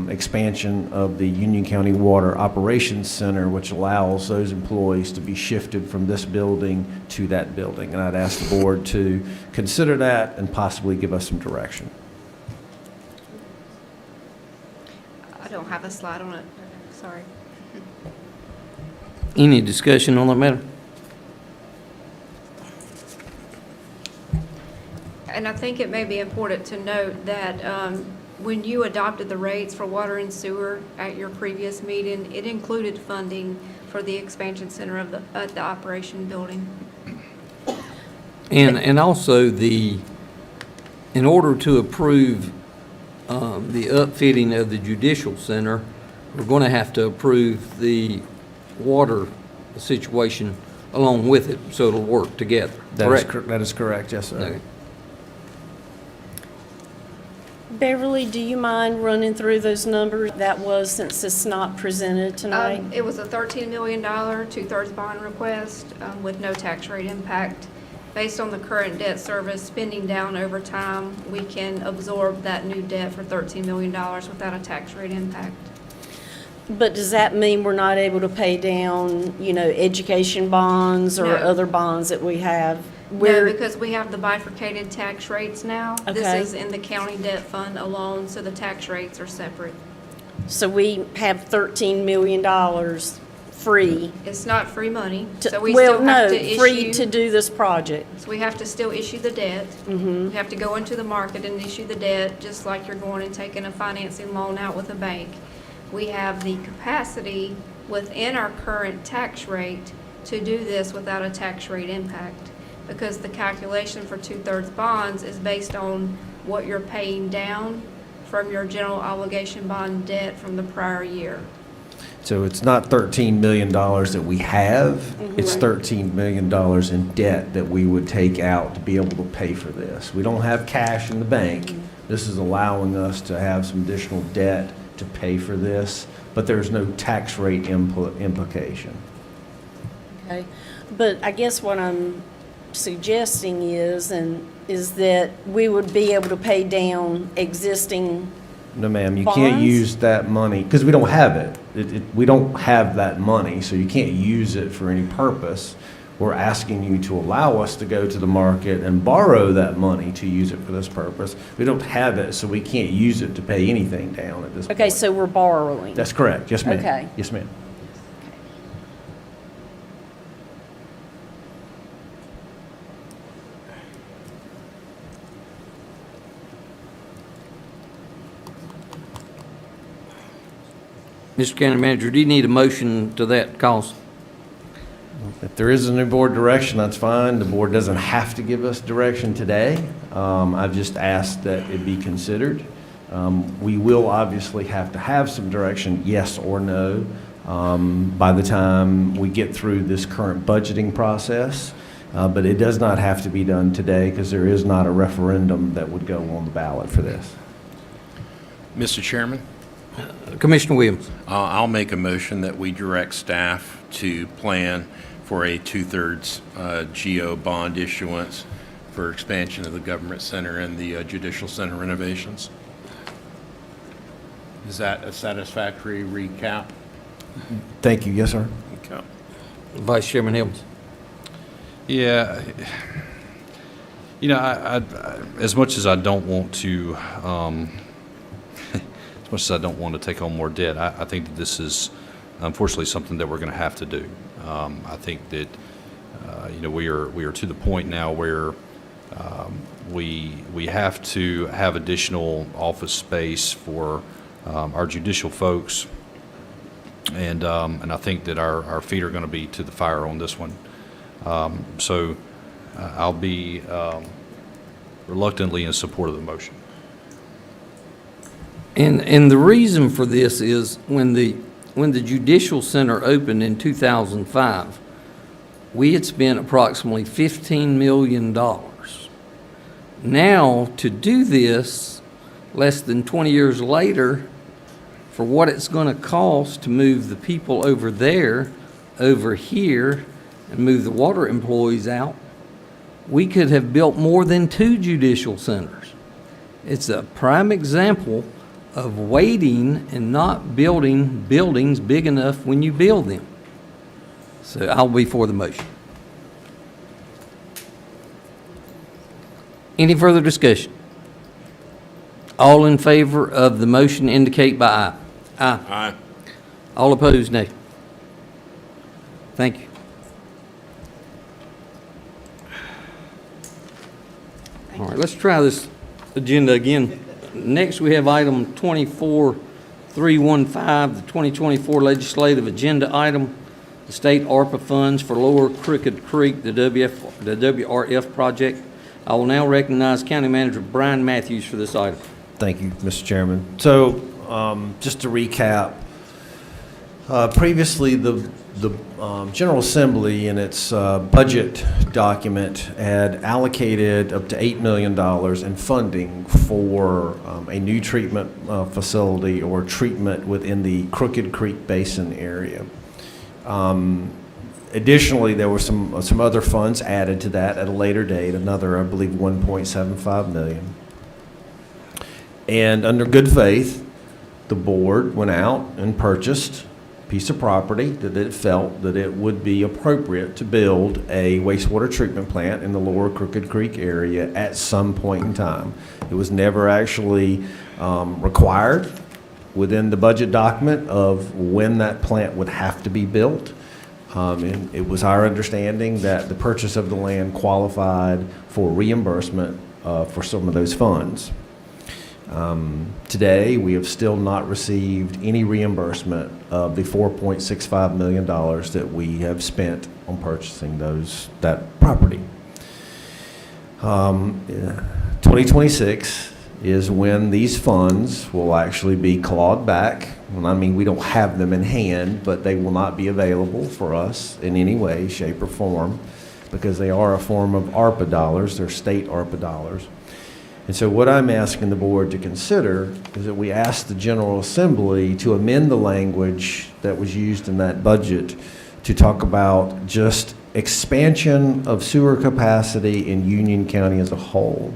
expansion of the Union County Water Operations Center, which allows those employees to be shifted from this building to that building. And I'd ask the board to consider that and possibly give us some direction. I don't have a slide on it, sorry. Any discussion on that matter? And I think it may be important to note that when you adopted the rates for water and sewer at your previous meeting, it included funding for the expansion center of the operation building. And also in order to approve the upfitting of the judicial center, we're going to have to approve the water situation along with it, so it'll work together. That is correct, yes, sir. Okay. Beverly, do you mind running through those numbers? That was, since it's not presented tonight. It was a $13 million 2/3 bond request with no tax rate impact. Based on the current debt service spending down over time, we can absorb that new debt for $13 million without a tax rate impact. But does that mean we're not able to pay down, education bonds or No. other bonds that we have? No, because we have the bifurcated tax rates now. Okay. This is in the county debt fund alone, so the tax rates are separate. So we have $13 million free. It's not free money, to- so we well, still have no, to issue. free to do this project. So we have to still issue the debt. Mm-hmm. We have to go into the market and issue the debt, just like you're going and taking a financing loan out with a bank. We have the capacity within our current tax rate to do this without a tax rate impact, because the calculation for 2/3 bonds is based on what you're paying down from your general obligation bond debt from the prior year. So it's not $13 million that we have, it's $13 million in debt that we would take out to be able to pay for this. We don't have cash in the bank. This is allowing us to have some additional debt to pay for this, but there's no tax rate implication. Okay, but I guess what I'm suggesting is that we would be able to pay down existing. No, ma'am, you can't bonds? use that money, because we don't have it. We don't have that money, so you can't use it for any purpose. We're asking you to allow us to go to the market and borrow that money to use it for this purpose. We don't have it, so we can't use it to pay anything down at this point. Okay, so we're borrowing. That's correct, yes, ma'am. Okay. Yes, ma'am. Mr. County Manager, do you need a motion to that cause? If there is a new board direction, that's fine. The board doesn't have to give us direction today. I've just asked that it be considered. We will obviously have to have some direction, yes or no, by the time we get through this current budgeting process. But it does not have to be done today, because there is not a referendum that would go on the ballot for this. Mr. Chairman? Commissioner Williams. I'll make a motion that we direct staff to plan for a 2/3 GO bond issuance for expansion of the government center and the judicial center renovations. Is that a satisfactory recap? Thank you. Yes, sir. Okay. Vice Chairman Helms. Yeah, I as much as I don't want to, as much as I don't want to take on more debt, I think that this is unfortunately something that we're going to have to do. I think that we are to the point now where we have to have additional office space for our judicial folks, and I think that our feet are going to be to the fire on this one. So I'll be reluctantly in support of the motion. And the reason for this is when the Judicial Center opened in 2005, we had spent approximately $15 million. Now, to do this, less than 20 years later, for what it's going to cost to move the people over there, over here, and move the water employees out, we could have built more than 2 judicial centers. It's a prime example of waiting and not building buildings big enough when you build them. So I'll be for the motion. Any further discussion? All in favor of the motion indicate by aye. Aye. Aye. All opposed, nay. Thank you. All right, let's try this agenda again. Next, we have item 24315, the 2024 legislative agenda item, the state ARPA funds for Lower Crooked Creek, the WRF project. I will now recognize County Manager Brian Matthews for this item. Thank you, Mr. Chairman. So, just to recap, previously the General Assembly in its budget document had allocated up to $8 million in funding for a new treatment facility or treatment within the Crooked Creek Basin area. Additionally, there were some other funds added to that at a later date, another, I believe, $1.75 million. And under good faith, the board went out and purchased a piece of property that it felt that it would be appropriate to build a wastewater treatment plant in the Lower Crooked Creek area at some point in time. It was never actually required within the budget document of when that plant would have to be built. And it was our understanding that the purchase of the land qualified for reimbursement for some of those funds. Today, we have still not received any reimbursement of the $4.65 million that we have spent on purchasing that property. 2026 is when these funds will actually be clawed back. And I mean, we don't have them in hand, but they will not be available for us in any way, shape, or form because they are a form of ARPA dollars. They're state ARPA dollars. And so what I'm asking the board to consider is that we ask the General Assembly to amend the language that was used in that budget to talk about just expansion of sewer capacity in Union County as a whole.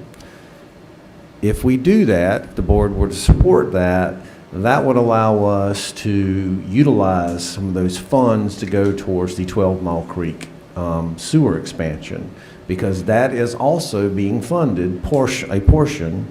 If we do that, the board were to support that, that would allow us to utilize some of those funds to go towards the 12 Mile Creek sewer expansion, because that is also being funded a portion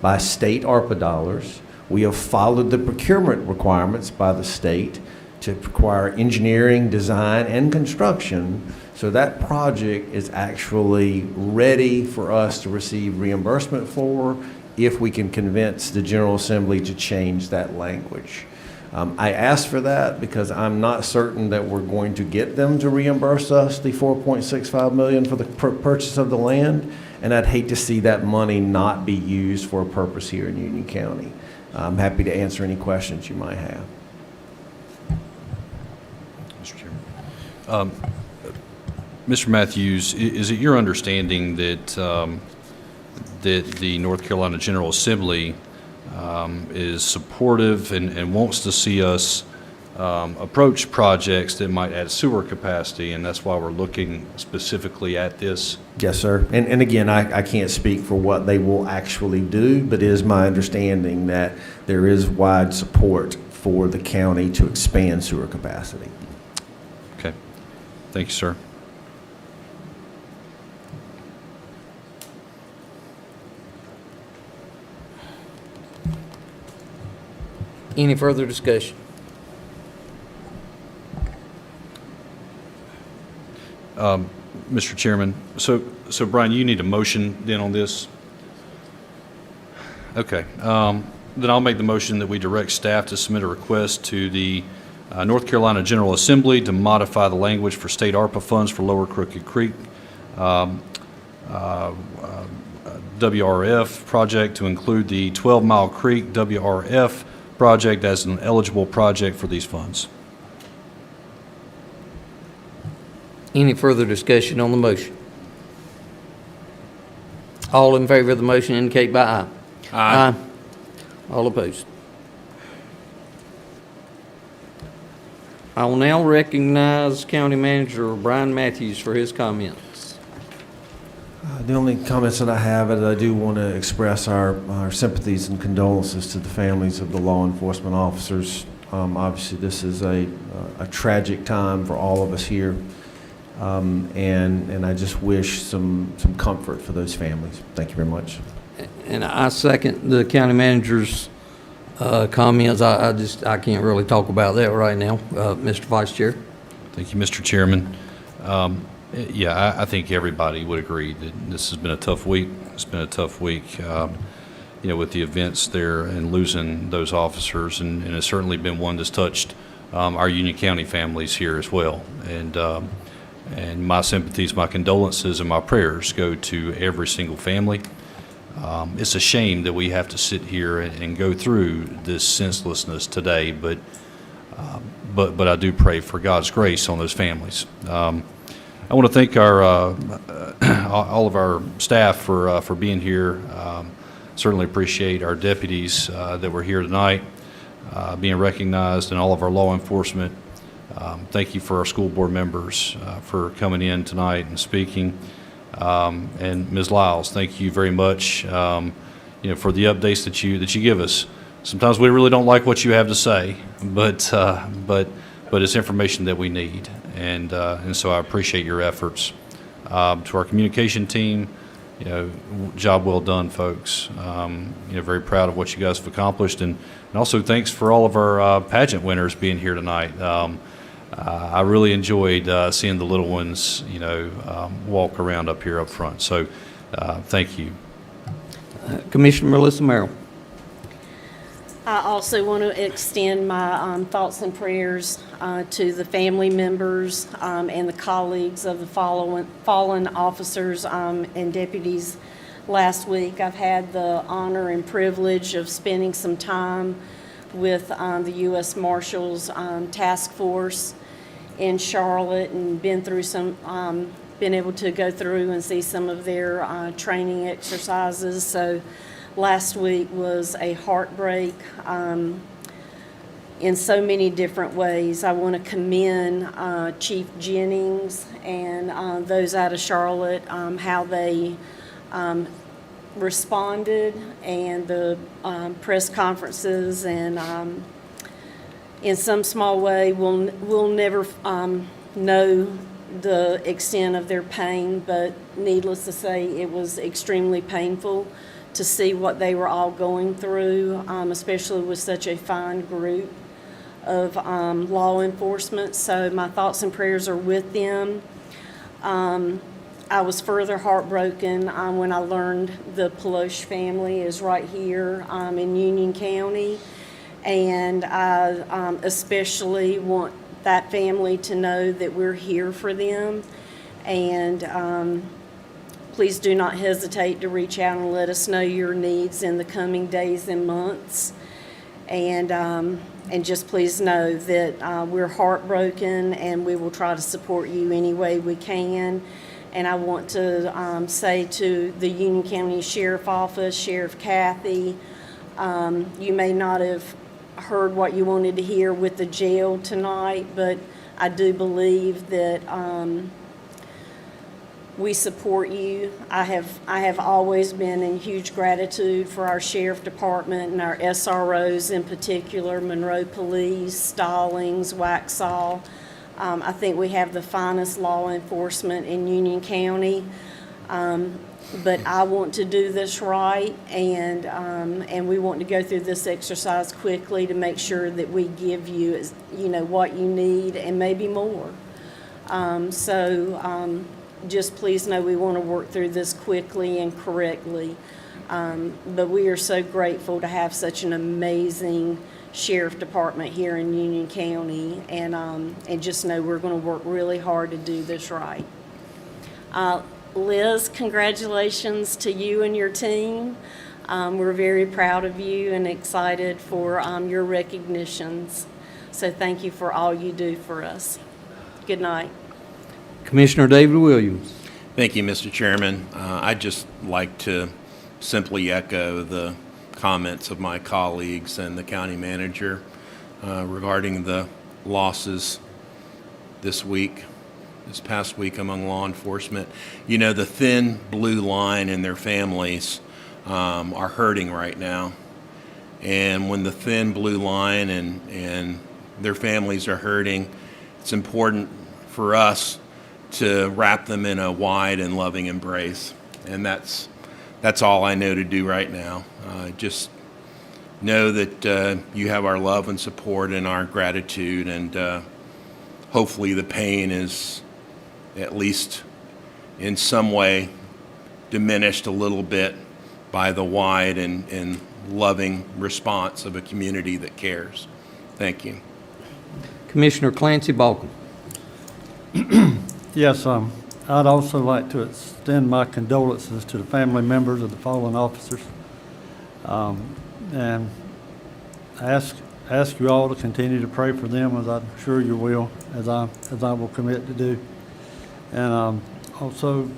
by state ARPA dollars. We have followed the procurement requirements by the state to require engineering, design, and construction. So that project is actually ready for us to receive reimbursement for if we can convince the General Assembly to change that language. I asked for that because I'm not certain that we're going to get them to reimburse us the $4.65 million for the purchase of the land, and I'd hate to see that money not be used for a purpose here in Union County. I'm happy to answer any questions you might have. Mr. Chairman. Mr. Matthews, is it your understanding that that the North Carolina General Assembly is supportive and wants to see us approach projects that might add sewer capacity, and that's why we're looking specifically at this? Yes, sir. And again, I can't speak for what they will actually do, but it is my understanding that there is wide support for the county to expand sewer capacity. Okay. Thank you, sir. Any further discussion? Mr. Chairman, so Brian, you need a motion then on this? Okay. Then I'll make the motion that we direct staff to submit a request to the North Carolina General Assembly to modify the language for state ARPA funds for Lower Crooked Creek WRF project to include the 12 Mile Creek WRF project as an eligible project for these funds. Any further discussion on the motion? All in favor of the motion indicate by aye. Aye. All opposed? I will now recognize County Manager Brian Matthews for his comments. The only comments that I have is I do want to express our sympathies and condolences to the families of the law enforcement officers. Obviously, this is a tragic time for all of us here, and I just wish some comfort for those families. Thank you very much. And I second the county manager's comments. I can't really talk about that right now. Mr. Vice Chair. Thank you, Mr. Chairman. Yeah, I think everybody would agree that this has been a tough week. It's been a tough week, with the events there and losing those officers, and it's certainly been one that's touched our Union County families here as well. And my sympathies, my condolences, and my prayers go to every single family. It's a shame that we have to sit here and go through this senselessness today, but I do pray for God's grace on those families. I want to thank our all of our staff for being here. Certainly appreciate our deputies that were here tonight, being recognized, and all of our law enforcement. Thank you for our school board members for coming in tonight and speaking. And Ms. Lyles, thank you very much, for the updates that you give us. Sometimes we really don't like what you have to say, but it's information that we need, and so I appreciate your efforts. To our communication team, job well done, folks. Very proud of what you guys have accomplished, and also thanks for all of our pageant winners being here tonight. I really enjoyed seeing the little ones, walk around up here up front. So, thank you. Commissioner Melissa Merrill. I also want to extend my thoughts and prayers to the family members and the colleagues of the fallen officers and deputies last week. I've had the honor and privilege of spending some time with the U.S. Marshals Task Force in Charlotte, and been able to go through and see some of their training exercises. So last week was a heartbreak in so many different ways. I want to commend Chief Jennings and those out of Charlotte, how they responded, and the press conferences, and in some small way we'll never know the extent of their pain, but needless to say, it was extremely painful to see what they were all going through, especially with such a fine group of law enforcement. So my thoughts and prayers are with them. I was further heartbroken when I learned the Peloche family is right here in Union County, and I especially want that family to know that we're here for them, and please do not hesitate to reach out and let us know your needs in the coming days and months, and just please know that we're heartbroken, and we will try to support you any way we can. And I want to say to the Union County Sheriff Office, Sheriff Kathy, you may not have heard what you wanted to hear with the jail tonight, but I do believe that we support you. I have always been in huge gratitude for our Sheriff Department and our SROs in particular, Monroe Police, Stallings, Waxhaw. I think we have the finest law enforcement in Union County, but I want to do this right, and we want to go through this exercise quickly to make sure that we give you, what you need and maybe more. Just please know we want to work through this quickly and correctly. But we are so grateful to have such an amazing Sheriff Department here in Union County, and just know we're going to work really hard to do this right. Liz, congratulations to you and your team. We're very proud of you and excited for your recognitions. So thank you for all you do for us. Good night. Commissioner David Williams. Thank you, Mr. Chairman. I'd just like to simply echo the comments of my colleagues and the county manager regarding the losses this past week among law enforcement. You know, the thin blue line and their families are hurting right now. And when the thin blue line and their families are hurting, it's important for us to wrap them in a wide and loving embrace. And that's all I know to do right now. Just know that you have our love and support and our gratitude, and hopefully the pain is at least in some way diminished a little bit by the wide and loving response of a community that cares. Thank you. Commissioner Clancy Balkin. Yes, I'd also like to extend my condolences to the family members of the fallen officers, and ask you all to continue to pray for them, as I'm sure you will, as I will commit to do. And also,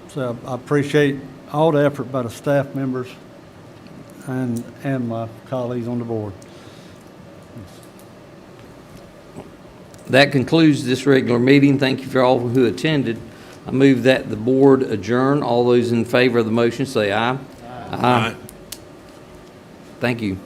so I appreciate all the effort by the staff members and my colleagues on the board. That concludes this regular meeting. Thank you for all who attended. I move that the board adjourn. All those in favor of the motion say aye. Aye. Thank you.